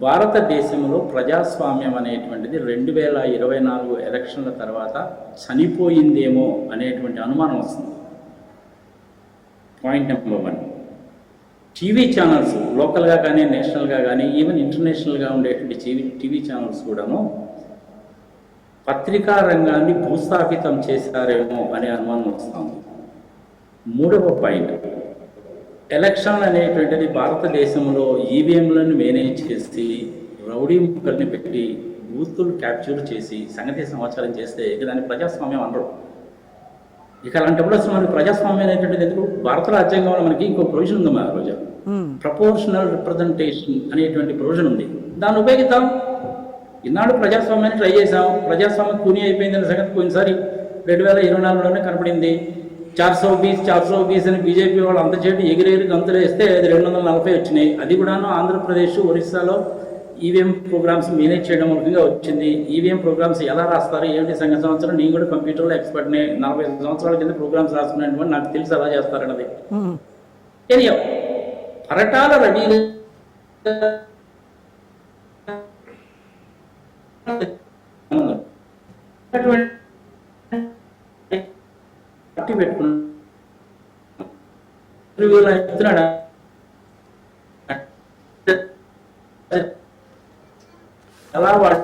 భారతదేశంలో ప్రజాస్వామ్యం అనేటువంటిది 2024 ఎలక్షన్ల తర్వాత చనిపోయిందేమో అనేటువంటి అనుమానం వస్తుంది. Point number 1. టీవీ ఛానల్స్ లోకల్గా కానీ, నేషనల్గా కానీ, ఈవెన్ ఇంటర్నేషనల్గా ఉండేటువంటి టీవీ ఛానల్స్ కూడాను పత్రికా రంగాన్ని భూస్థాపితం చేశారేమో అనే అనుమానం వస్తుంది. 3వ పాయింట్, ఎలక్షన్ అనేటువంటిది భారతదేశంలో ఈవీఎంలను మేనేజ్ చేసి రౌడీ ముక్కల్ని పెట్టి బూతులు క్యాప్చర్ చేసి సంగతి సమాచారం చేస్తే ఇక దాన్ని ప్రజాస్వామ్యం అనరు. ఇక అలాంటప్పుడు అసలు మనకి ప్రజాస్వామ్యం అనేటువంటిది ఎందుకు? భారత రాజ్యాంగంలో మనకి ఇంకో ప్రొవిజన్ ఉంది మా రోజు, ప్రపోర్షనల్ రిప్రజెంటేషన్ అనేటువంటి ప్రొవిజన్ ఉంది. దాన్ని ఉపయోగిద్దాం. ఈనాడు ప్రజాస్వామ్యాన్ని ట్రై చేసాం, ప్రజాస్వామ్యం కూని అయిపోయిందనే సంగతి పోయినసారి 2024లోనే కనపడింది. 420 అని బీజేపీ వాళ్ళు అంత చేతి ఎగిరేరు గంతులు వేస్తే అది 240 వచ్చినాయి. అది కూడాను ఆంధ్రప్రదేశ్, ఒరిస్సాలో ఈవీఎం ప్రోగ్రామ్స్ మేనేజ్ చేయడం మూలంగా వచ్చింది. ఈవీఎం ప్రోగ్రామ్స్ ఎలా రాస్తారు ఏంటి సంవత్సరం నేను కూడా కంప్యూటర్లో ఎక్స్పర్ట్ని, 45 సంవత్సరాల కింద ప్రోగ్రామ్స్ రాసుకునేటువంటి నాకు తెలిసి ఎలా చేస్తారన్నది. ఎనియో పరటాల రవి పెట్టుకున్నాడు. ఎలా వాడు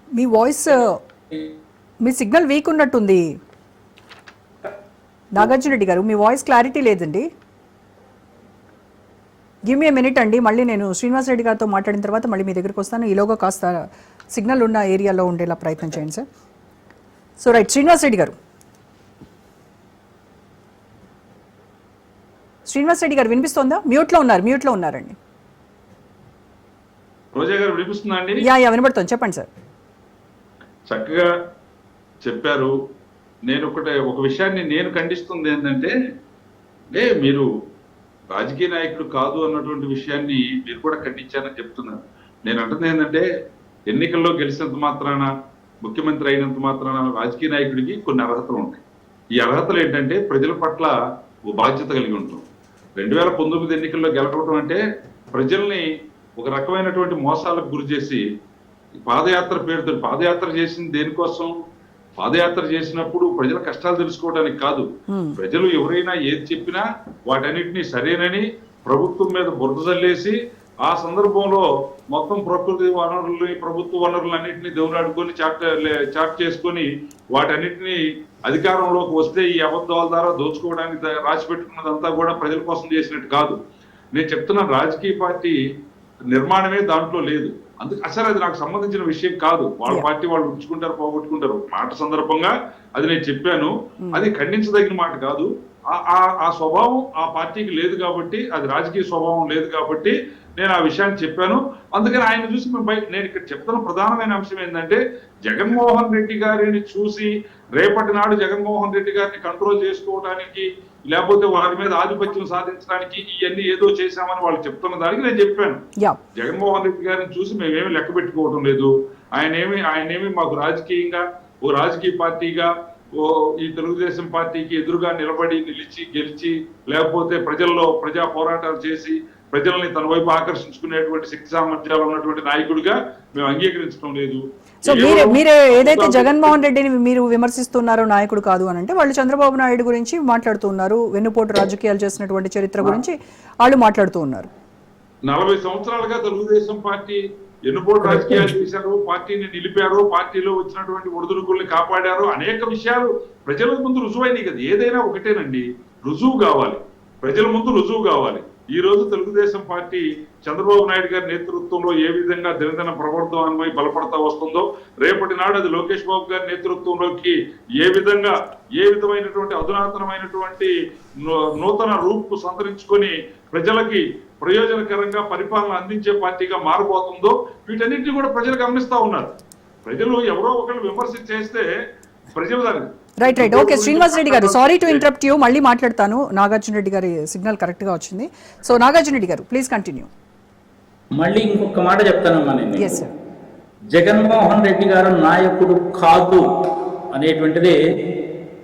మీ వాయిస్, మీ సిగ్నల్ వీక్ ఉన్నట్టుంది నాగార్జున రెడ్డి గారు, మీ వాయిస్ క్లారిటీ లేదండి. గివ్ మీ ఏ మినిట్ అండి, మళ్ళీ నేను శ్రీనివాస్ రెడ్డి గారితో మాట్లాడిన తర్వాత మళ్ళీ మీ దగ్గరికి వస్తాను. ఈలోగా కాస్త సిగ్నల్ ఉన్న ఏరియాలో ఉండేలా ప్రయత్నం చేయండి sir. So right, Srinivas Reddy గారు, వినిపిస్తోందా? మ్యూట్లో ఉన్నారండి. రోజా గారు వినిపిస్తుందా అండి? యా వినబడుతోంది, చెప్పండి సార్. చక్కగా చెప్పారు. నేను ఒక విషయాన్ని నేను ఖండిస్తుంది ఏంటంటే, మీరు రాజకీయ నాయకుడు కాదు అన్నటువంటి విషయాన్ని మీరు కూడా ఖండించారని చెప్తున్నారు. నేను అంటుంది ఏంటంటే, ఎన్నికల్లో గెలిచినంత మాత్రాన, ముఖ్యమంత్రి అయినంత మాత్రాన రాజకీయ నాయకుడికి కొన్ని అర్హతలు ఉంటాయి. ఈ అర్హతలు ఏంటంటే ప్రజల పట్ల ఓ బాధ్యత కలిగి ఉంటాం. 2019 ఎన్నికల్లో గెలవడం అంటే ప్రజల్ని ఒక రకమైనటువంటి మోసాలకు గురి చేసి పాదయాత్ర పేరుతో, పాదయాత్ర చేసింది దేనికోసం? పాదయాత్ర చేసినప్పుడు ప్రజల కష్టాలు తెలుసుకోవడానికి కాదు. ప్రజలు ఎవరైనా ఏది చెప్పినా వాటన్నిటినీ సరేనని ప్రభుత్వం మీద బురద జల్లేసి ఆ సందర్భంలో మొత్తం ప్రకృతి వనరుల్ని, ప్రభుత్వ వనరులన్నింటినీ దేవులాడుకొని చాట్ చేసుకొని వాటన్నిటినీ అధికారంలోకి వస్తే ఈ అబద్ధాల ద్వారా దోచుకోవడానికి రాసి పెట్టుకున్నదంతా కూడా ప్రజల కోసం చేసినట్టు కాదు. నేను చెప్తున్నాను, రాజకీయ పార్టీ నిర్మాణమే దాంట్లో లేదు. అందుకు అసలు అది నాకు సంబంధించిన విషయం కాదు. వాళ్ళ పార్టీ వాళ్ళు ఉంచుకుంటారు, పోగొట్టుకుంటారు. మాట సందర్భంగా అది నేను చెప్పాను. అది ఖండించదగిన మాట కాదు. ఆ స్వభావం ఆ పార్టీకి లేదు కాబట్టి, అది రాజకీయ స్వభావం లేదు కాబట్టి నేను ఆ విషయాన్ని చెప్పాను. అందుకని ఆయన చూసి నేను ఇక్కడ చెప్తున్న ప్రధానమైన అంశం ఏంటంటే, జగన్మోహన్ రెడ్డి గారిని చూసి రేపటి నాడు జగన్మోహన్ రెడ్డి గారిని కంట్రోల్ చేసుకోవడానికి, లేకపోతే వారి మీద ఆధిపత్యం సాధించడానికి ఇవన్నీ ఏదో చేశామని వాళ్ళు చెప్తున్న దానికి నేను చెప్పాను. జగన్మోహన్ రెడ్డి గారిని చూసి మేమేమి లెక్క పెట్టుకోవడం లేదు. ఆయనేమి మాకు రాజకీయంగా ఓ రాజకీయ పార్టీగా ఈ తెలుగుదేశం పార్టీకి ఎదురుగా నిలిచి గెలిచి, లేకపోతే ప్రజా పోరాటాలు చేసి ప్రజల్ని తన వైపు ఆకర్షించుకునేటువంటి శక్తి సామర్థ్యాలు ఉన్నటువంటి నాయకుడిగా మేము అంగీకరించడం లేదు. సో మీరు ఏదైతే జగన్మోహన్ రెడ్డిని మీరు విమర్శిస్తున్నారో నాయకుడు కాదు అని అంటే, వాళ్ళు చంద్రబాబు నాయుడు గురించి మాట్లాడుతున్నారు, వెన్నుపోటు రాజకీయాలు చేసినటువంటి చరిత్ర గురించి వాళ్ళు మాట్లాడుతూ ఉన్నారు. 40 సంవత్సరాలుగా తెలుగుదేశం పార్టీ ఎన్నుపోటు రాజకీయాలు చేశారు, పార్టీని నిలిపారు, పార్టీలో వచ్చినటువంటి ఒడిదుడుకుల్ని కాపాడారు. అనేక విషయాలు ప్రజల ముందు రుజువైనవి కదా. ఏదైనా ఒకటేనండి, రుజువు కావాలి, ప్రజల ముందు రుజువు కావాలి. ఈ రోజు తెలుగుదేశం పార్టీ చంద్రబాబు నాయుడు గారి నేతృత్వంలో ఏ విధంగా దినదిన ప్రవర్ధమానమై బలపడతా వస్తుందో, రేపటి నాడు అది లోకేష్ బాబు గారి నేతృత్వంలోకి ఏ విధమైనటువంటి అధునాతనమైనటువంటి నూతన రూపు సంతరించుకొని ప్రజలకి ప్రయోజనకరంగా పరిపాలన అందించే పార్టీగా మారబోతుందో, వీటన్నిటిని కూడా ప్రజలు గమనిస్తా ఉన్నారు. ప్రజలు ఎవరో ఒకళ్ళు విమర్శ చేస్తే ప్రజలు దాన్ని రైట్ ఓకే. శ్రీనివాస్ రెడ్డి గారు, సారీ టు ఇంటరప్ట్ యూ, మళ్ళీ మాట్లాడతాను. నాగార్జున రెడ్డి గారి సిగ్నల్ కరెక్ట్ గా వచ్చింది. సో నాగార్జున రెడ్డి గారు ప్లీజ్ కంటిన్యూ. మళ్ళీ ఇంకొక మాట చెప్తానమ్మా నేను. జగన్మోహన్ రెడ్డి గారు నాయకుడు కాదు అనేటువంటిది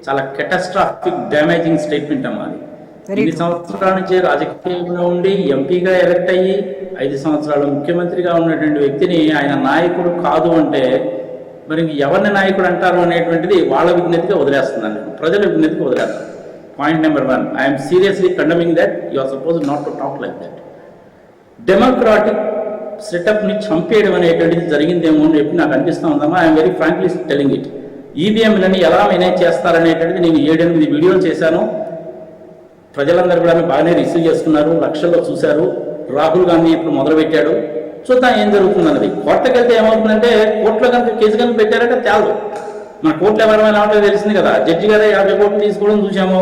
చాలా కెటాస్ట్రాఫిక్ డ్యామేజింగ్ స్టేట్మెంట్ అమ్మా. అది 8 సంవత్సరాల నుంచి రాజకీయంలో ఉండి ఎంపీగా ఎలక్ట్ అయ్యి 5 సంవత్సరాలు ముఖ్యమంత్రిగా ఉన్నటువంటి వ్యక్తిని ఆయన నాయకుడు కాదు అంటే మరి ఎవరిని నాయకుడు అంటారు అనేటువంటిది వాళ్ళ విజ్ఞతగా వదిలేస్తున్నాను, ప్రజల విజ్ఞతగా వదిలేస్తాను. Point number 1, I'm seriously condemning that you are suppose not to talk like that. Democratic సెటప్ని చంపేయడం అనేటువంటిది జరిగిందేమో అని చెప్పి నాకు అనిపిస్తూ ఉందమ్మా. I'm very frankly telling it. ఈవీఎంలని ఎలా మేనేజ్ చేస్తారనేటువంటిది నేను 7-8 వీడియోలు చేశాను. ప్రజలందరూ కూడా బాగానే రిసీవ్ చేసుకున్నారు, లక్షల్లో చూశారు. రాహుల్ గాంధీ ఇప్పుడు మొదలుపెట్టాడు, చూద్దాం ఏం జరుగుతుందన్నది. కోర్టుకి వెళ్తే ఏమవుతుందంటే, కోర్టులో కనుక కేసు కనుక పెట్టారంటే తేలదు. మన కోర్టులో ఎవరైనా ఉంటే తెలిసింది కదా. జడ్జి గారే 50 కోట్లు తీసుకోవడం చూసాము.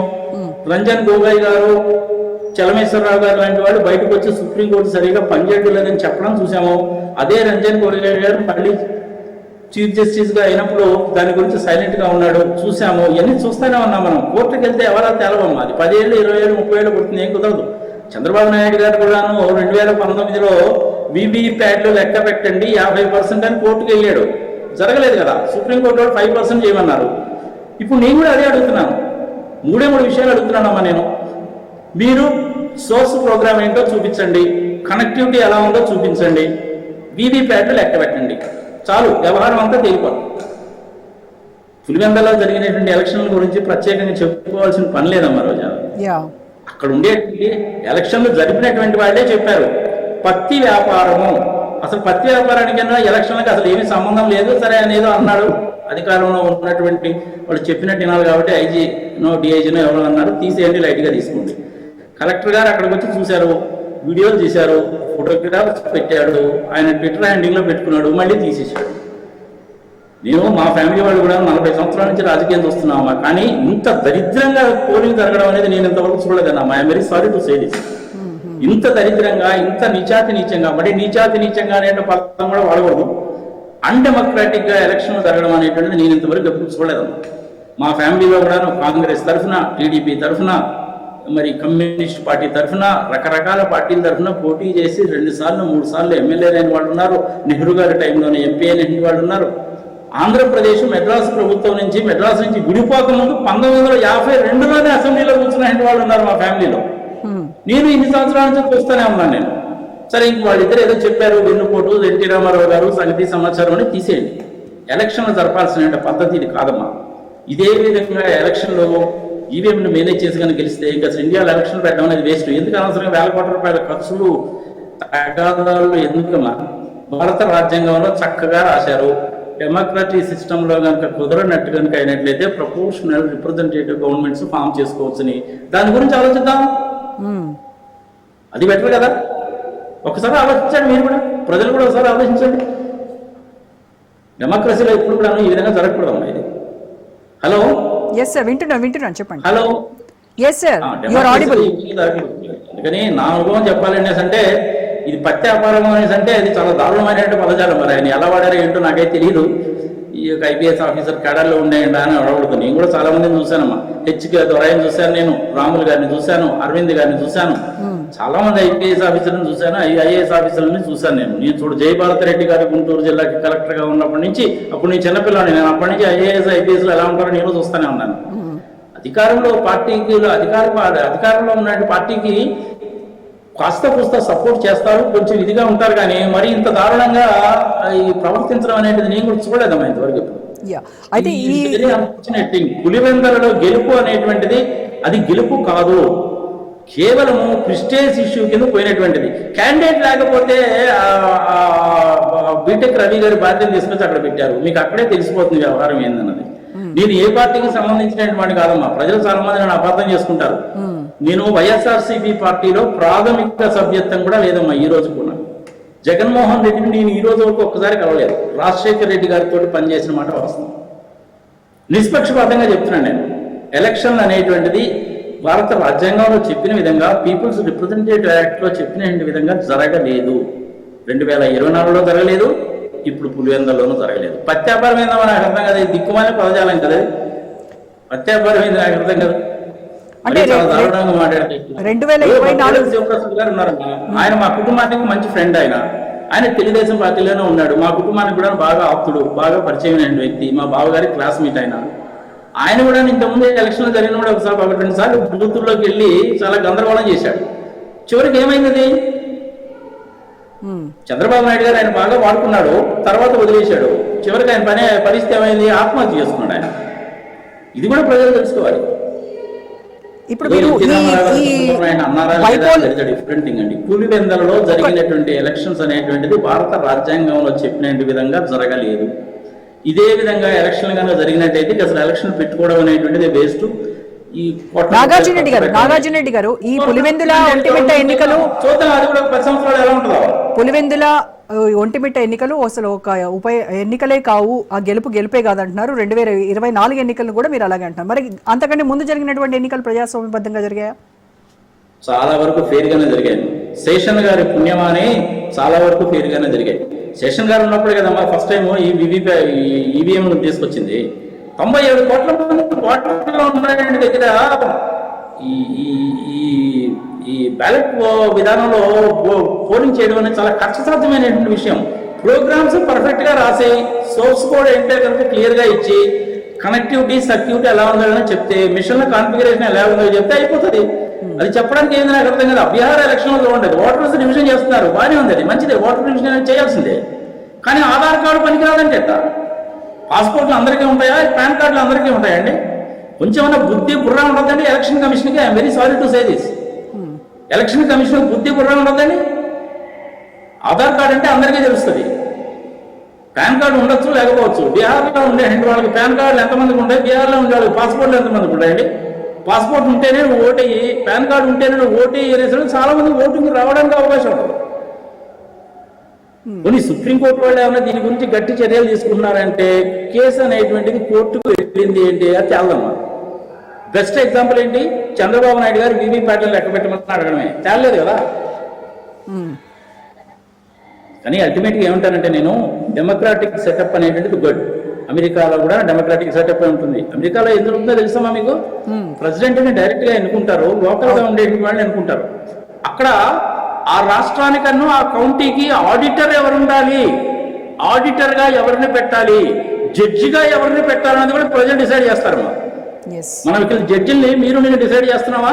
రంజన్ గొగోయ్ గారు, చలమేశ్వరరావు గారు లాంటి వాళ్ళు బయటకు వచ్చి సుప్రీంకోర్టు సరిగా పనిచేయలేదని చెప్పడం చూసాము. అదే రంజన్ గొగోయ్ గారు మళ్ళీ చీఫ్ జస్టిస్ గా అయినప్పుడు దాని గురించి సైలెంట్ గా ఉన్నాడు, చూసాము. ఇవన్నీ చూస్తూనే ఉన్నాం మనం. కోర్టుకి వెళ్తే ఎవరా తెలవమ్మా. అది 10 ఏళ్ళు 20 ఏళ్ళు 30 ఏళ్ళు పడుతుంది, ఏం కుదరదు. చంద్రబాబు నాయుడు గారు కూడాను 2019లో వీవీప్యాట్లో లెక్క పెట్టండి 50% అని కోర్టుకు వెళ్ళాడు, జరగలేదు కదా. సుప్రీంకోర్టు 5% చేయమన్నారు. ఇప్పుడు నేను కూడా అదే అడుగుతున్నాను, 3 విషయాలు అడుగుతున్నానమ్మా నేను. మీరు సోర్స్ ప్రోగ్రామ్ ఏంటో చూపించండి, కనెక్టివిటీ ఎలా ఉందో చూపించండి, వీవీప్యాట్లో లెక్క పెట్టండి, చాలు, వ్యవహారం అంతా తెలియపోతుంది. పులివెందలో జరిగినటువంటి ఎలక్షన్ల గురించి ప్రత్యేకంగా చెప్పుకోవాల్సిన పని లేదమ్మా రోజా. అక్కడ ఉండేటువంటి ఎలక్షన్లు జరిపినటువంటి వాళ్ళే చెప్పారు, పత్తి వ్యాపారము, అసలు పత్తి వ్యాపారానికైనా ఎలక్షన్లకు అసలు ఏమీ సంబంధం లేదు. సరే అనేదో అన్నాడు, అధికారంలో ఉన్నటువంటి వాళ్ళు చెప్పినట్టు వినాలి కాబట్టి ఐజీనో డిఐజీనో ఎవరో అన్నారు, తీసేయండి, లైట్గా తీసుకోండి. కలెక్టర్ గారు అక్కడికి వచ్చి చూశారు, వీడియోలు తీశారు, ఫోటోగ్రాఫ్స్ పెట్టాడు, ఆయన ట్విట్టర్ హ్యాండింగ్లో పెట్టుకున్నాడు, మళ్ళీ తీసేసాడు. నేను మా ఫ్యామిలీ వాళ్ళు కూడా 40 సంవత్సరాల నుంచి రాజకీయం చూస్తున్నామా, కానీ ఇంత దరిద్రంగా పోలింగ్ జరగడం అనేది నేను ఇంతవరకు చూడలేదమ్మా. I'm very sorry to say this. ఇంత దరిద్రంగా, ఇంత నీచంగా, మరి నీచంగా అనే పదం కూడా వాడకూడదు, అన్డెమోక్రాటిక్ గా ఎలక్షన్లు జరగడం అనేటువంటిది నేను ఇంతవరకు ఎప్పుడు చూడలేదమ్మా. మా ఫ్యామిలీలో కూడా కాంగ్రెస్ తరఫున, టీడీపీ తరఫున, మరి కమ్యూనిస్ట్ పార్టీ తరఫున, రకరకాల పార్టీల తరఫున పోటీ చేసి 2 సార్లు 3 సార్లు ఎమ్మెల్యే అయిన వాళ్ళు ఉన్నారు. నెహ్రూ గారి టైంలోనే ఎంపీ అయిన వాళ్ళు ఉన్నారు. ఆంధ్రప్రదేశ్ మెడ్రాస్ ప్రభుత్వం నుంచి, మెడ్రాస్ నుంచి విడిపోక ముందు 1952లోనే అసెంబ్లీలో కూర్చున్న వాళ్ళు ఉన్నారు మా ఫ్యామిలీలో. నేను ఇన్ని సంవత్సరాల నుంచి చూస్తూనే ఉన్నాను నేను. సరే, ఇంక వాళ్ళిద్దరు ఏదో చెప్పారు, వెన్నుపోటు, ఎన్టీ రామారావు గారు, సంగతి సమాచారం అని తీసేయండి. ఎలక్షన్లు జరపాల్సిన పద్ధతి ఇది కాదమ్మా. ఇదే విధంగా ఎలక్షన్లో ఈవీఎంను మేనేజ్ చేసి కానీ గెలిస్తే ఇంకా ఇండియాలో ఎలక్షన్ పెట్టడం అనేది వేస్ట్. ఎందుకు అనవసరంగా వేల కోట్ల రూపాయల ఖర్చులు, తగాదాలు ఎందుకమ్మా? భారత రాజ్యాంగంలో చక్కగా రాశారు, డెమోక్రటిక్ సిస్టంలో కనుక కుదరనట్టు కనుక అయినట్లయితే ప్రపోర్షనల్ రిప్రజెంటేటివ్ గవర్నమెంట్స్ ఫామ్ చేసుకోవచ్చని. దాని గురించి ఆలోచిద్దాం, అది బెటర్ కదా. ఒకసారి ఆలోచించండి, మీరు కూడా, ప్రజలు కూడా ఒకసారి ఆలోచించండి. డెమోక్రసీలో ఎప్పుడు కూడా ఈ విధంగా జరగకూడదమ్మా ఇది. హలో, వింటున్నాను చెప్పండి. Hello, yes sir, you are audible. అందుకని నా అనుభవం చెప్పాలనేసి అంటే ఇది పత్తి వ్యాపారం అనేసి అంటే అది చాలా దారుణమైనటువంటి పదజాలం. మరి ఆయన ఎలా వాడారో ఏంటో నాకైతే తెలియదు. ఈ యొక్క ఐపీఎస్ ఆఫీసర్ కేడర్లో ఉండేయండి అని అడగకూడదు. నేను కూడా చాలా మందిని చూశానమ్మా. హెచ్కే దొరాయిని చూశాను, నేను రాములు గారిని చూశాను, అరవింద్ గారిని చూశాను, చాలా మంది ఐపీఎస్ ఆఫీసర్లను చూశాను, ఐఏఎస్ ఆఫీసర్లని చూశాను. నేను చూడు జయభారత్ రెడ్డి గారు గుంటూరు జిల్లాకి కలెక్టర్గా ఉన్నప్పటి నుంచి, అప్పుడు నేను చిన్నపిల్లాడిని, నేను అప్పటి నుంచి ఐఏఎస్ ఐపీఎస్లు ఎలా ఉంటారో నేను చూస్తూనే ఉన్నాను. అధికారంలో పార్టీకి అధికారంలో ఉన్న పార్టీకి కాస్త కూస్త సపోర్ట్ చేస్తారు, కొంచెం ఇదిగా ఉంటారు, కానీ మరి ఇంత దారుణంగా ఈ ప్రవర్తించడం అనేది నేను కూడా చూడలేదమ్మా ఇంతవరకు. అయితే పులివెందలలో గెలుపు అనేటువంటిది అది గెలుపు కాదు, కేవలము ప్రిస్టేజ్ ఇష్యూ కింద పోయినటువంటిది. క్యాండిడేట్ లేకపోతే బీటెక్ రవి గారి బాధ్యత తీసుకొచ్చి అక్కడ పెట్టారు. మీకు అక్కడే తెలిసిపోతుంది వ్యవహారం ఏందన్నది. నేను ఏ పార్టీకి సంబంధించినటువంటి వాడిని కాదమ్మా. ప్రజలు చాలా మంది నన్ను అపార్థం చేసుకుంటారు. నేను వైఎస్ఆర్సీపీ పార్టీలో ప్రాథమిక సభ్యత్వం కూడా లేదమ్మా ఈ రోజు కూడా. జగన్మోహన్ రెడ్డిని నేను ఈ రోజు వరకు ఒక్కసారి కలవలేదు. రాజశేఖర్ రెడ్డి గారితో పనిచేసిన మాట వాస్తవం. నిష్పక్షపాతంగా చెప్తున్నాను నేను. ఎలక్షన్లు అనేటువంటిది భారత రాజ్యాంగంలో చెప్పిన విధంగా, పీపుల్స్ రిప్రజెంటేటివ్ యాక్ట్లో చెప్పిన విధంగా జరగలేదు. 2024లో జరగలేదు, ఇప్పుడు పులివెందులలోనూ జరగలేదు. పత్యాపారం ఏందో నాకు అర్థం కదా, దిక్కుమాలే పదజాలం కదా. పత్యాపారం ఏంది నాకు అర్థం కదా. అంటే 2024 శివప్రసాద్ గారు ఉన్నారమ్మా. ఆయన మా కుటుంబానికి మంచి ఫ్రెండ్. ఆయన తెలుగుదేశం పార్టీలోనే ఉన్నాడు. మా కుటుంబానికి కూడా బాగా ఆప్తుడు, బాగా పరిచయమైన వ్యక్తి. మా బావగారి క్లాస్మేట్ ఆయన కూడా ఇంతకుముందు ఎలక్షన్లు జరిగిన కూడా ఒకసారి 1-2 సార్లు బూతుల్లోకి వెళ్ళి చాలా గందరగోళం చేశాడు. చివరికి ఏమైంది? చంద్రబాబు నాయుడు గారు ఆయన బాగా వాడుకున్నాడు, తర్వాత వదిలేశాడు. చివరికి ఆయన పరిస్థితి ఏమైంది? ఆత్మహత్య చేసుకున్నాడు ఆయన. ఇది కూడా ప్రజలు తెలుసుకోవాలి. ఇప్పుడు మీరు డిఫరెంట్ థింగ్ అండి. పులివెందులలో జరిగినటువంటి ఎలక్షన్స్ అనేటువంటిది భారత రాజ్యాంగంలో చెప్పిన విధంగా జరగలేదు. ఇదే విధంగా ఎలక్షన్ కనుక జరిగినట్టయితే అసలు ఎలక్షన్ పెట్టుకోవడం అనేటువంటిది వేస్ట్. ఈ నాగార్జున రెడ్డి గారు ఈ పులివెందుల ఒంటిమిట్ట ఎన్నికలు చూద్దాం, అది కూడా 10 సంవత్సరాలు ఎలా ఉంటుందో. పులివెందుల ఒంటిమిట్ట ఎన్నికలు అసలు ఒక ఎన్నికలే కావు, ఆ గెలుపే కాదంటున్నారు. 2024 ఎన్నికలను కూడా మీరు అలాగే అంటున్నారు. మరి అంతకంటే ముందు జరిగినటువంటి ఎన్నికలు ప్రజాస్వామ్యబద్ధంగా జరిగాయా? చాలా వరకు ఫెయిర్ గానే జరిగాయి. శేషన్ గారి పుణ్యమాని చాలా వరకు ఫెయిర్ గానే జరిగాయి. శేషన్ గారు ఉన్నప్పుడే కదమ్మా ఫస్ట్ టైం ఈ ఈవీఎం తీసుకొచ్చింది. 97 కోట్ల మంది ఓటర్లు ఉన్నాయండి దగ్గర. ఈ బ్యాలెట్ విధానంలో పోలింగ్ చేయడం అనేది చాలా కష్టసాధ్యమైనటువంటి విషయం. ప్రోగ్రామ్స్ పర్ఫెక్ట్ గా రాసి, సోర్స్ కోడ్ ఏంటో కనుక క్లియర్ గా ఇచ్చి, కనెక్టివిటీ సర్క్యూట్ ఎలా ఉందని చెప్తే, మిషన్ల కాన్ఫిగరేషన్ ఎలా ఉందో చెప్తే అయిపోతుంది. అది చెప్పడానికి ఏంది నాకు అర్థం కదా. బీహార్ ఎలక్షన్ లో ఉండదు, ఓటర్స్ డివిజన్ చేస్తున్నారు, బాగానే ఉంది, అది మంచిదే, ఓటర్ డివిజన్ అనేది చేయాల్సిందే. కానీ ఆధార్ కార్డు పనికిరాదంటే ఎట్లా? పాస్పోర్ట్లు అందరికీ ఉంటాయా? పాన్ కార్డులు అందరికీ ఉంటాయండి? కొంచెం బుద్ధి బుర్ర ఉండదండి ఎలక్షన్ కమిషన్కి. I'm very sorry to say this. Election commission బుద్ధి బుర్ర ఉండదండి. ఆధార్ కార్డు అంటే అందరికీ తెలుస్తుంది. పాన్ కార్డు ఉండొచ్చు, లేకపోవచ్చు. బీహార్లో ఉండేయండి వాళ్ళకి పాన్ కార్డులు ఎంతమందికి ఉంటాయి, బీహార్లో ఉండే వాళ్ళకి పాస్పోర్ట్లు ఎంతమందికి ఉంటాయండి? పాస్పోర్ట్ ఉంటేనే నువ్వు ఓటేయి, పాన్ కార్డు ఉంటేనే నువ్వు ఓటేయి అనేసరికి చాలా మంది ఓటింగ్ రావడానికి అవకాశం ఉంటుంది. కొన్ని సుప్రీంకోర్టు వాళ్ళు ఏమైనా దీని గురించి గట్టి చర్యలు తీసుకున్నారంటే, కేసు అనేటువంటిది కోర్టుకు వెళ్ళింది ఏంటి అది తేలదమ్మా. బెస్ట్ ఎగ్జాంపుల్ ఏంటి? చంద్రబాబు నాయుడు గారు వీవీప్యాట్లను లెక్క పెట్టమని అడగడమే, తేలలేదు కదా. కానీ అల్టిమేట్గా ఏమంటానంటే, నేను డెమోక్రాటిక్ సెటప్ అనేటువంటిది గుడ్. అమెరికాలో కూడా డెమోక్రాటిక్ సెటప్ ఉంటుంది. అమెరికాలో ఏం జరుగుతుందో తెలుసమ్మా మీకు? ప్రెసిడెంట్ ని డైరెక్ట్ గా ఎన్నుకుంటారు, లోకల్ గా ఉండే వాళ్ళని ఎన్నుకుంటారు. అక్కడ ఆ రాష్ట్రానికన్నా ఆ కౌంటీకి ఆడిటర్ ఎవరు ఉండాలి, ఆడిటర్ గా ఎవరిని పెట్టాలి, జడ్జిగా ఎవరిని పెట్టాలనేది కూడా ప్రజలు డిసైడ్ చేస్తారు. మనం ఇక్కడ జడ్జిల్ని నేను డిసైడ్ చేస్తున్నావా?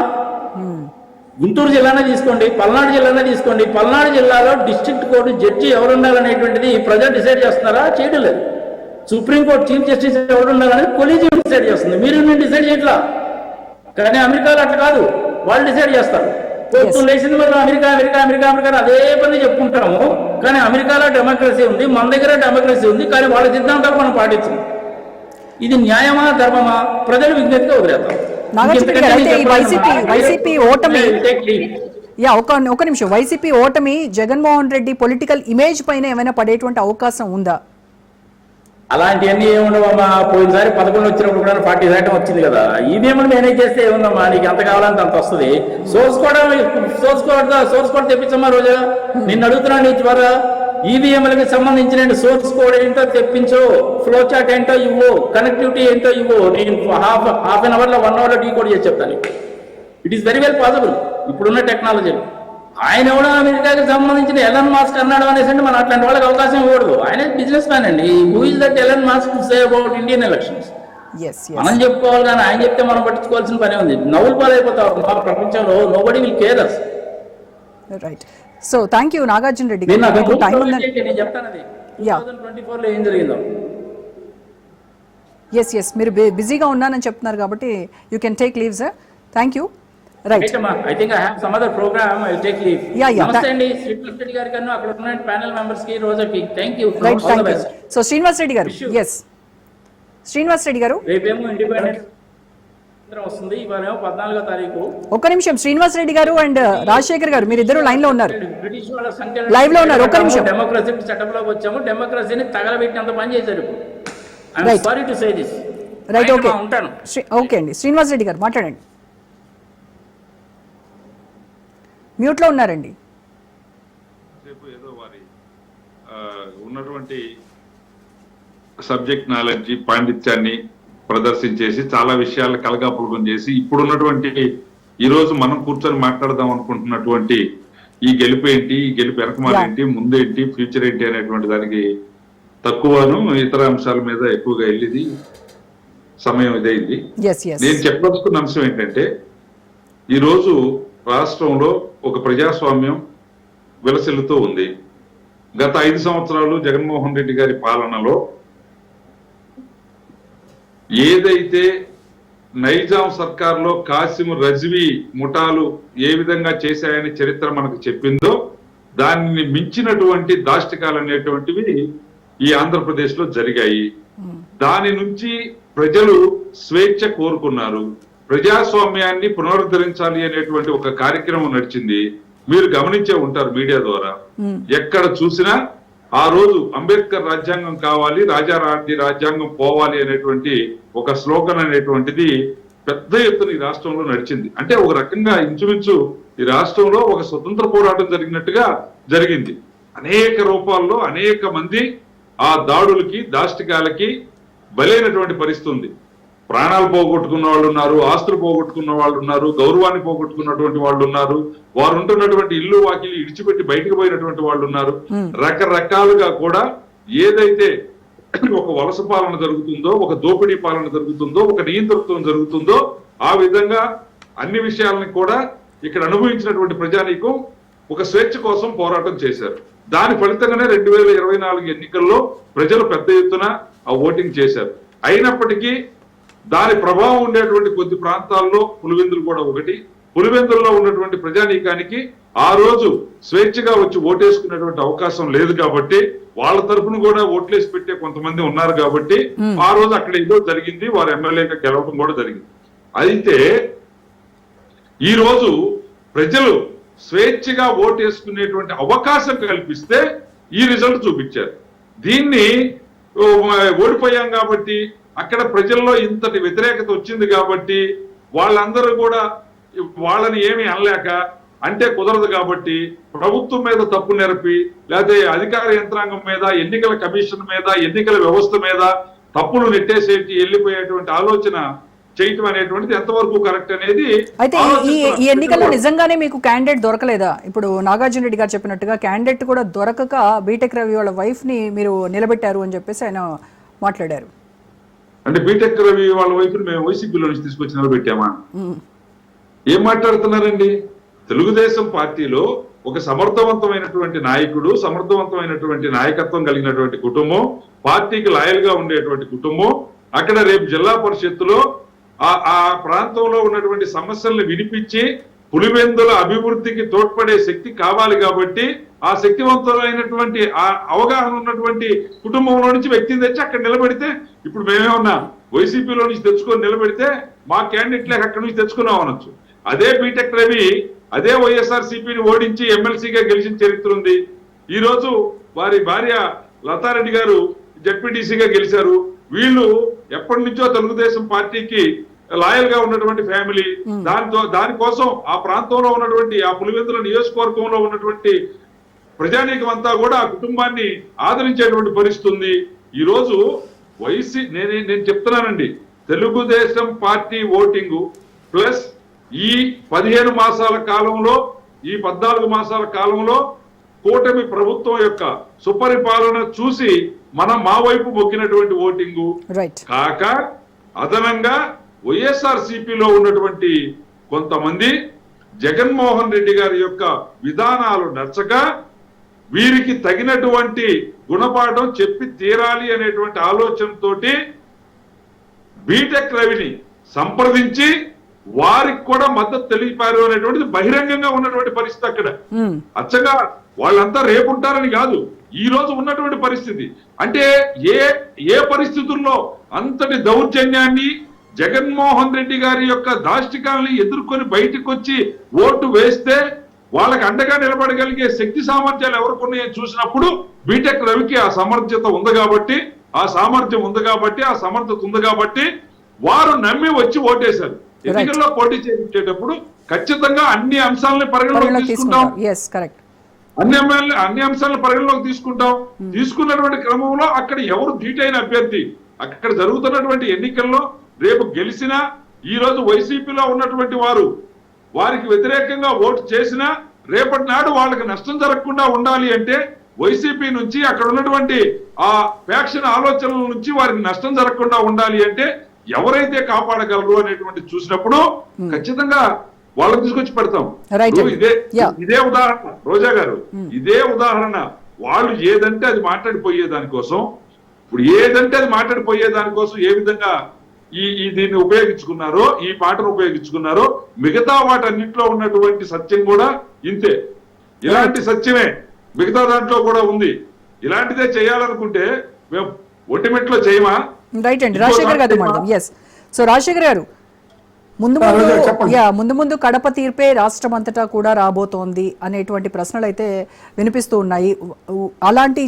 గుంటూరు జిల్లానే తీసుకోండి, పల్నాడు జిల్లానే తీసుకోండి. పల్నాడు జిల్లాలో డిస్ట్రిక్ట్ కోర్టు జడ్జి ఎవరు ఉండాలనేటువంటిది ప్రజలు డిసైడ్ చేస్తున్నారా? చేయడం లేదు. సుప్రీంకోర్టు చీఫ్ జస్టిస్ ఎవరు ఉండాలని కొలీజియం డిసైడ్ చేస్తుంది, నేను డిసైడ్ చేయట్లా. కానీ అమెరికాలో అట్లా కాదు, వాళ్ళు డిసైడ్ చేస్తారు. కోర్టు లేచింది వల్ల అమెరికా అమెరికా అమెరికా అమెరికా అదే పని చెప్పుకుంటాము. కానీ అమెరికాలో డెమోక్రసీ ఉంది, మన దగ్గర డెమోక్రసీ ఉంది, కానీ వాళ్ళ సిద్ధాంతాలు మనం పాటించాం. ఇది న్యాయమా ధర్మమా? ప్రజలు విజ్ఞప్తిగా వదిలేస్తాం. వైసీపీ ఓటమి ఒక నిమిషం, వైసీపీ ఓటమి జగన్మోహన్ రెడ్డి పొలిటికల్ ఇమేజ్ పైన ఏమైనా పడేటువంటి అవకాశం ఉందా? అలాంటివన్నీ ఏముండవమ్మా. పోయినసారి 11 వచ్చినప్పుడు కూడా 40% వచ్చింది కదా. ఈవీఎంలు మేనేజ్ చేస్తే ఏముందమ్మా, నీకు ఎంత కావాలంటే అంత వస్తుంది. సోర్స్ కోడ్ తెప్పించమ్మా రోజు. నిన్ను అడుగుతున్నాను నీ ద్వారా ఈవీఎంలకి సంబంధించిన సోర్స్ కోడ్ ఏంటో తెప్పించు, ఫ్లో చార్ట్ ఏంటో ఇవ్వు, కనెక్టివిటీ ఏంటో ఇవ్వు. నేను హాఫ్ అన్ అవర్లో 1 అవర్లో డీకోడ్ చేసి చెప్తాను. It is very well possible ఇప్పుడున్న టెక్నాలజీ. ఆయన ఎవడో అమెరికాకి సంబంధించిన ఎలన్ మాస్క్ అన్నాడు అనేసి మన అట్లాంటి వాళ్ళకి అవకాశం ఇవ్వకూడదు. ఆయన బిజినెస్ మ్యాన్ అండి. Who is that Elon Musk say about Indian elections? మనం చెప్పుకోవాలి కానీ ఆయన చెప్తే మనం పట్టించుకోవాల్సిన పని ఉంది. నవ్వులు పాలైపోతాం మా ప్రపంచంలో. Nobody will care us. Right. So thank you Nagarjuna Reddy గారు. నేను చెప్తాను అది 2024లో ఏం జరిగిందో. ఎస్ మీరు బిజీగా ఉన్నానని చెప్తున్నారు కాబట్టి you can take leave sir. Thank you. Right. I think I have some other program. I'll take leave. నమస్తే అండి శ్రీనివాస్ రెడ్డి గారి కన్నా అక్కడ ఉన్న ప్యానెల్ మెంబర్స్ కి రోజాకి thank you. Right. Thank you. So Srinivas Reddy గారు. ఎస్ శ్రీనివాస్ రెడ్డి గారు. రేపేమో ఇండిపెండెన్స్ వస్తుంది. ఇవాళేమో 14వ తారీఖు. ఒక్క నిమిషం శ్రీనివాస్ రెడ్డి గారు అండ్ రాజశేఖర్ గారు మీరిద్దరు లైన్ లో ఉన్నారు. బ్రిటిష్ వాళ్ళ సంఖ్య లైవ్ లో ఉన్నారు. ఒక్క నిమిషం. డెమోక్రసీ సెటప్ లోకి వచ్చాము. డెమోక్రసీని తగలబెట్టినంత పని చేశారు. I am sorry to say this. Right. Okay ఉంటాను. ఓకే అండి. శ్రీనివాస్ రెడ్డి గారు మాట్లాడండి. మ్యూట్లో ఉన్నారండి. ఏదో వారి ఉన్నటువంటి సబ్జెక్ట్ నాలెడ్జి పాండిత్యాన్ని ప్రదర్శించేసి చాలా విషయాలు కలగాపులగం చేసి ఇప్పుడున్నటువంటి ఈ రోజు మనం కూర్చొని మాట్లాడదాం అనుకుంటున్నటువంటి ఈ గెలుపు ఏంటి, ఈ గెలుపు వెనకమాలేంటి, ముందేంటి, ఫ్యూచర్ ఏంటి అనేటువంటి దానికి తక్కువను ఇతర అంశాల మీద ఎక్కువగా వెళ్ళింది సమయం ఇదైంది. నేను చెప్పదలుచుకున్న అంశం ఏంటంటే ఈరోజు రాష్ట్రంలో ఒక ప్రజాస్వామ్యం విలసిల్లుతూ ఉంది. గత 5 సంవత్సరాలు జగన్మోహన్ రెడ్డి గారి పాలనలో ఏదైతే నైజాం సర్కార్లో కాసిం రజ్వీ ముఠాలు ఏ విధంగా చేశాయని చరిత్ర మనకు చెప్పిందో దాన్ని మించినటువంటి దాష్టికాలు అనేటువంటివి ఈ ఆంధ్రప్రదేశ్ లో జరిగాయి. దాని నుంచి ప్రజలు స్వేచ్ఛ కోరుకున్నారు. ప్రజాస్వామ్యాన్ని పునరుద్ధరించాలి అనేటువంటి ఒక కార్యక్రమం నడిచింది. మీరు గమనించే ఉంటారు మీడియా ద్వారా. ఎక్కడ చూసినా ఆ రోజు అంబేద్కర్ రాజ్యాంగం కావాలి, రాజారాణి రాజ్యాంగం పోవాలి అనేటువంటి ఒక స్లోగన్ అనేటువంటిది పెద్ద ఎత్తున ఈ రాష్ట్రంలో నడిచింది. అంటే ఒక రకంగా ఇంచుమించు ఈ రాష్ట్రంలో ఒక స్వతంత్ర పోరాటం జరిగినట్టుగా జరిగింది. అనేక రూపాల్లో అనేక మంది ఆ దాడులకి దాష్టికాలకి బలైనటువంటి పరిస్థితి ఉంది. ప్రాణాలు పోగొట్టుకున్న వాళ్ళు ఉన్నారు, ఆస్తులు పోగొట్టుకున్న వాళ్ళు ఉన్నారు, గౌరవాన్ని పోగొట్టుకున్నటువంటి వాళ్ళు ఉన్నారు, వారు ఉంటున్నటువంటి ఇల్లు వాకిలి ఇడిచిపెట్టి బయటకు పోయినటువంటి వాళ్ళు ఉన్నారు. రకరకాలుగా కూడా ఏదైతే ఒక వలస పాలన జరుగుతుందో, ఒక దోపిడీ పాలన జరుగుతుందో, ఒక నియంతృత్వం జరుగుతుందో ఆ విధంగా అన్ని విషయాలని కూడా ఇక్కడ అనుభవించినటువంటి ప్రజానీకం ఒక స్వేచ్ఛ కోసం పోరాటం చేశారు. దాని ఫలితంగానే 2024 ఎన్నికల్లో ప్రజలు పెద్ద ఎత్తున ఆ ఓటింగ్ చేశారు. అయినప్పటికీ దాని ప్రభావం ఉండేటువంటి కొద్ది ప్రాంతాల్లో పులివెందులు కూడా ఒకటి. పులివెందుల్లో ఉన్నటువంటి ప్రజానీకానికి ఆ రోజు స్వేచ్ఛగా వచ్చి ఓటేసుకునేటువంటి అవకాశం లేదు కాబట్టి వాళ్ళ తరఫున కూడా ఓట్లేసి పెట్టే కొంతమంది ఉన్నారు కాబట్టి ఆ రోజు అక్కడ ఏదో జరిగింది, వారు ఎమ్మెల్యేగా గెలవడం కూడా జరిగింది. అయితే ఈ రోజు ప్రజలు స్వేచ్ఛగా ఓటేసుకునేటువంటి అవకాశం కల్పిస్తే ఈ రిజల్ట్ చూపించారు. దీన్ని ఓడిపోయాం కాబట్టి అక్కడ ప్రజల్లో ఇంతటి వ్యతిరేకత వచ్చింది కాబట్టి వాళ్ళందరూ కూడా వాళ్ళని ఏమీ అనలేక అంటే కుదరదు కాబట్టి ప్రభుత్వం మీద తప్పు నెరపి లేకపోతే అధికార యంత్రాంగం మీద, ఎన్నికల కమిషన్ మీద, ఎన్నికల వ్యవస్థ మీద తప్పులు నెట్టేసేటి వెళ్ళిపోయేటువంటి ఆలోచన చేయటం అనేటువంటిది ఎంతవరకు కరెక్ట్ అనేది. అయితే ఈ ఎన్నికల్లో నిజంగానే మీకు క్యాండిడేట్ దొరకలేదా? ఇప్పుడు నాగార్జున రెడ్డి గారు చెప్పినట్టుగా క్యాండిడేట్ కూడా దొరకక బీటెక్ రవి వాళ్ళ వైఫ్ ని మీరు నిలబెట్టారు అని చెప్పేసి ఆయన మాట్లాడారు. అంటే బీటెక్ రవి వాళ్ళ వైపుని మేము వైసీపీలో నుంచి తీసుకొచ్చి నిలబెట్టామా? ఏం మాట్లాడుతున్నారండి? తెలుగుదేశం పార్టీలో ఒక సమర్థవంతమైనటువంటి నాయకుడు, సమర్థవంతమైనటువంటి నాయకత్వం కలిగినటువంటి కుటుంబం, పార్టీకి లాయల్ గా ఉండేటువంటి కుటుంబం, అక్కడ రేపు జిల్లా పరిషత్తులో ఆ ప్రాంతంలో ఉన్నటువంటి సమస్యలను వినిపించి పులివెందుల అభివృద్ధికి తోడ్పడే శక్తి కావాలి కాబట్టి ఆ శక్తివంతమైనటువంటి ఆ అవగాహన ఉన్నటువంటి కుటుంబంలో నుంచి వ్యక్తిని తెచ్చి అక్కడ నిలబెడితే, ఇప్పుడు మేమేమన్నా వైసీపీలో నుంచి తెచ్చుకొని నిలబెడితే మా క్యాండిడేట్ లేక అక్కడి నుంచి తెచ్చుకున్నాం అనొచ్చు. అదే బీటెక్ రవి అదే వైఎస్ఆర్సీపీని ఓడించి ఎమ్మెల్సీగా గెలిచిన చరిత్ర ఉంది. ఈ రోజు వారి భార్య లతారెడ్డి గారు జడ్పీటీసీగా గెలిచారు. వీళ్ళు ఎప్పటి నుంచో తెలుగుదేశం పార్టీకి లాయల్ గా ఉన్నటువంటి ఫ్యామిలీ. దానికోసం ఆ ప్రాంతంలో ఉన్నటువంటి ఆ పులివెందుల నియోజకవర్గంలో ఉన్నటువంటి ప్రజానీకం అంతా కూడా ఆ కుటుంబాన్ని ఆదరించేటువంటి పరిస్థితి ఉంది. ఈ రోజు నేను చెప్తున్నానండి, తెలుగుదేశం పార్టీ ఓటింగు ప్లస్ ఈ 15 మాసాల కాలంలో, ఈ 14 మాసాల కాలంలో కూటమి ప్రభుత్వం యొక్క సుపరిపాలన చూసి మా వైపు మొక్కినటువంటి ఓటింగు కాక అదనంగా వైఎస్ఆర్సీపీలో ఉన్నటువంటి కొంతమంది జగన్మోహన్ రెడ్డి గారి యొక్క విధానాలు నచ్చక వీరికి తగినటువంటి గుణపాఠం చెప్పి తీరాలి అనేటువంటి ఆలోచనతోటి బీటెక్ రవిని సంప్రదించి వారికి కూడా మద్దతు తెలిపారు అనేటువంటిది బహిరంగంగా ఉన్నటువంటి పరిస్థితి. అక్కడ అచ్చగా వాళ్ళంతా రేపుంటారని కాదు, ఈ రోజు ఉన్నటువంటి పరిస్థితి. అంటే ఏ పరిస్థితుల్లో అంతటి దౌర్జన్యాన్ని జగన్మోహన్ రెడ్డి గారి యొక్క దాష్టికాలని ఎదుర్కొని బయటకు వచ్చి ఓటు వేస్తే వాళ్ళకి అండగా నిలబడగలిగే శక్తి సామర్థ్యాలు ఎవరికి ఉన్నాయని చూసినప్పుడు బీటెక్ రవికి ఆ సమర్థత ఉంది కాబట్టి, ఆ సామర్థ్యం ఉంది కాబట్టి, ఆ సమర్థత ఉంది కాబట్టి వారు నమ్మి వచ్చి ఓటేశారు. ఎన్నికల్లో పోటీ చేసేటప్పుడు ఖచ్చితంగా అన్ని అంశాలని పరిగణలోకి తీసుకుంటాం, అన్ని అంశాలను పరిగణలోకి తీసుకుంటాం. తీసుకున్నటువంటి క్రమంలో అక్కడ ఎవరు ధీటైన అభ్యర్థి, అక్కడ జరుగుతున్నటువంటి ఎన్నికల్లో రేపు గెలిచినా, ఈ రోజు వైసీపీలో ఉన్నటువంటి వారికి వ్యతిరేకంగా ఓటు చేసినా రేపటి నాడు వాళ్ళకి నష్టం జరగకుండా ఉండాలి అంటే వైసీపీ నుంచి అక్కడ ఉన్నటువంటి ఆ ఫ్యాక్షన్ ఆలోచనల నుంచి వారికి నష్టం జరగకుండా ఉండాలి అంటే ఎవరైతే కాపాడగలరు అనేటువంటి చూసినప్పుడు ఖచ్చితంగా వాళ్ళని తీసుకొచ్చి పెడతాం. ఇదే ఉదాహరణ రోజా గారు, ఇదే ఉదాహరణ. వాళ్ళు ఏదంటే అది మాట్లాడిపోయే దానికోసం, ఇప్పుడు ఏదంటే అది మాట్లాడిపోయే దానికోసం ఏ విధంగా దీన్ని ఉపయోగించుకున్నారో, ఈ పాటను ఉపయోగించుకున్నారో, మిగతా వాటన్నింటిలో ఉన్నటువంటి సత్యం కూడా ఇంతే. ఇలాంటి సత్యమే మిగతా దాంట్లో కూడా ఉంది. ఇలాంటిదే చేయాలనుకుంటే మేము ఒంటిమిట్లో చేయమా? రైట్ అండి, రాజశేఖర్ గారు మాట్లాడదాం. ఎస్, సో రాజశేఖర్ గారు, ముందు ముందు కడప తీర్పే రాష్ట్రం అంతటా కూడా రాబోతోంది అనేటువంటి ప్రశ్నలు అయితే వినిపిస్తూ ఉన్నాయి. అలాంటి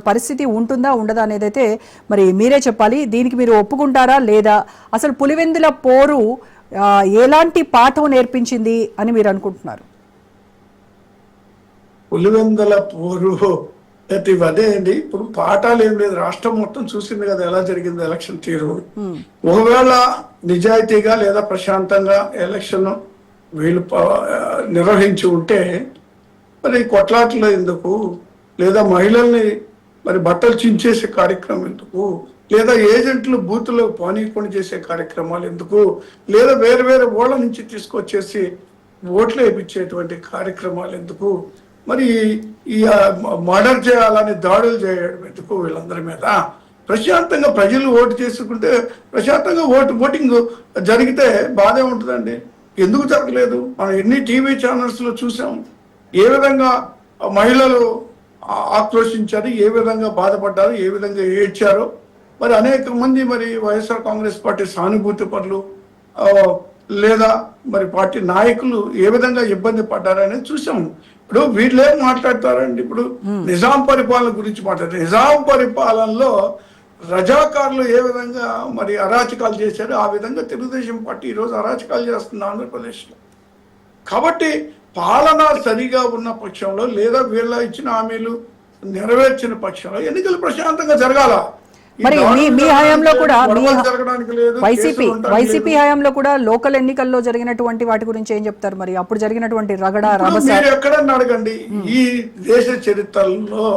పరిస్థితి ఉంటుందా ఉండదా అనేది అయితే మరి మీరే చెప్పాలి. దీనికి మీరు ఒప్పుకుంటారా లేదా? అసలు పులివెందుల పోరు ఎలాంటి పాఠం నేర్పించింది అని మీరు అనుకుంటున్నారు? పులివెందుల పోరు అదే అండి. ఇప్పుడు పాఠాలు ఏం లేదు, రాష్ట్రం మొత్తం చూసింది కదా ఎలా జరిగింది ఎలక్షన్ తీరు. ఒకవేళ నిజాయితీగా లేదా ప్రశాంతంగా ఎలక్షన్ వీళ్ళు నిర్వహించి ఉంటే మరి కొట్లాటలు ఎందుకు, లేదా మహిళల్ని మరి బట్టలు చించేసే కార్యక్రమం ఎందుకు, లేదా ఏజెంట్లు బూతులు పానీకొని చేసే కార్యక్రమాలు ఎందుకు, లేదా వేరు వేరు ఓళ్ళ నుంచి తీసుకొచ్చేసి ఓట్లు వేయించేటువంటి కార్యక్రమాలు ఎందుకు, మరి ఈ మర్డర్ చేయాలని దాడులు చేయడం ఎందుకు వీళ్ళందరి మీద? ప్రశాంతంగా ప్రజలు ఓటు చేసుకుంటే ప్రశాంతంగా ఓటింగ్ జరిగితే బాధే ఉంటుందండి. ఎందుకు జరగలేదు? మనం ఎన్ని టీవీ ఛానల్స్లో చూసాం ఏ విధంగా మహిళలు ఆక్రోశించారు, ఏ విధంగా బాధపడ్డారు, ఏ విధంగా ఏడ్చారో. మరి అనేక మంది మరి వైఎస్ఆర్ కాంగ్రెస్ పార్టీ సానుభూతి పరులు లేదా మరి పార్టీ నాయకులు ఏ విధంగా ఇబ్బంది పడ్డారనేది చూసాము. ఇప్పుడు వీళ్ళు ఏం మాట్లాడతారండి? ఇప్పుడు నిజాం పరిపాలన గురించి మాట్లాడారు. నిజాం పరిపాలనలో రజాకారులు ఏ విధంగా మరి అరాచకాలు చేశారు, ఆ విధంగా తెలుగుదేశం పార్టీ ఈరోజు అరాచకాలు చేస్తుంది ఆంధ్రప్రదేశ్లో. కాబట్టి పాలన సరిగా ఉన్న పక్షంలో లేదా వీళ్ళ ఇచ్చిన హామీలు నెరవేర్చిన పక్షంలో ఎన్నికలు ప్రశాంతంగా జరగాల. మరి మీ హయాంలో కూడా వైసీపీ హయాంలో కూడా లోకల్ ఎన్నికల్లో జరిగినటువంటి వాటి గురించి ఏం చెప్తారు? మరి అప్పుడు జరిగినటువంటి రగడ మీరు ఎక్కడన్నా అడగండి, ఈ దేశ చరిత్రలో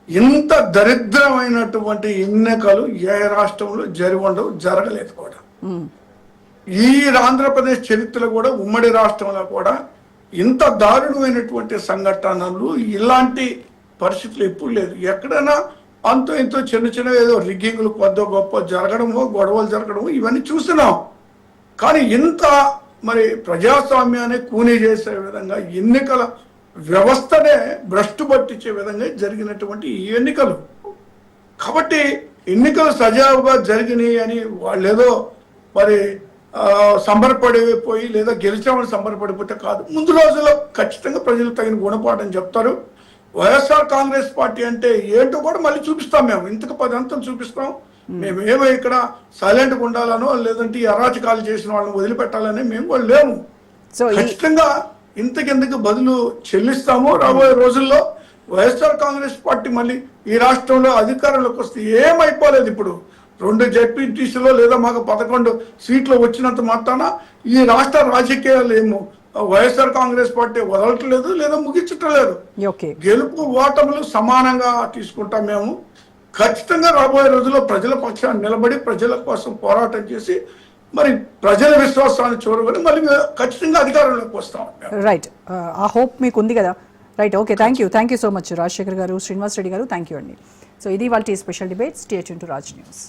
ఇంత దరిద్రమైనటువంటి ఎన్నికలు ఏ రాష్ట్రంలో జరగలేదు కూడా. ఈ ఆంధ్రప్రదేశ్ చరిత్రలో కూడా ఉమ్మడి రాష్ట్రంలో కూడా ఇంత దారుణమైనటువంటి సంఘటనలు ఇలాంటి పరిస్థితులు ఎప్పుడు లేదు. ఎక్కడైనా అంతో ఇంతో చిన్న చిన్న ఏదో రిగ్గింగ్లు కొద్ది గొప్ప జరగడమో, గొడవలు జరగడమో ఇవన్నీ చూస్తున్నాం. కానీ ఇంత మరి ప్రజాస్వామ్యాన్ని కూనీ చేసే విధంగా ఎన్నికల వ్యవస్థనే భ్రష్టు పట్టించే విధంగా జరిగినటువంటి ఈ ఎన్నికలు. కాబట్టి ఎన్నికలు సజావుగా జరిగినాయి అని వాళ్ళు ఏదో మరి సంబరపడిపోయి లేదా గెలిచామని సంబరపడిపోతే కాదు. ముందు రోజుల్లో ఖచ్చితంగా ప్రజలు తగిన గుణపాఠం చెప్తారు. వైఎస్ఆర్ కాంగ్రెస్ పార్టీ అంటే ఏంటో కూడా మళ్ళీ చూపిస్తాం. మేము ఇంతకు 10 అంతం చూపిస్తాం. మేమేమో ఇక్కడ సైలెంట్గా ఉండాలనో లేదంటే ఈ అరాచకాలు చేసిన వాళ్ళని వదిలిపెట్టాలని మేము కూడా లేము. సో ఖచ్చితంగా ఇంతకెందుకు బదులు చెల్లిస్తాము. రాబోయే రోజుల్లో వైఎస్ఆర్ కాంగ్రెస్ పార్టీ మళ్ళీ ఈ రాష్ట్రంలో అధికారంలోకి వస్తే ఏమైపోలేదు. ఇప్పుడు 2 జెడ్పీటీసీలో లేదా మాకు 11 సీట్లు వచ్చినంత మాత్రాన ఈ రాష్ట్ర రాజకీయాలు ఏమో వైఎస్ఆర్ కాంగ్రెస్ పార్టీ వదలట్లేదు లేదా ముగించటం లేదు. ఓకే, గెలుపు ఓటములు సమానంగా తీసుకుంటాం. మేము ఖచ్చితంగా రాబోయే రోజుల్లో ప్రజల పక్షాన్ని నిలబడి ప్రజల కోసం పోరాటం చేసి మరి ప్రజల విశ్వాసాన్ని చూడబడి మళ్ళీ ఖచ్చితంగా అధికారంలోకి వస్తాం. రైట్, ఆ హోప్ మీకు ఉంది కదా. Right, okay, thank you so much Rajasekhar గారు, శ్రీనివాస్ రెడ్డి గారు, థ్యాంక్ యూ అండి. సో ఇది వాళ్ళ special debate. Stay tune to Raj news.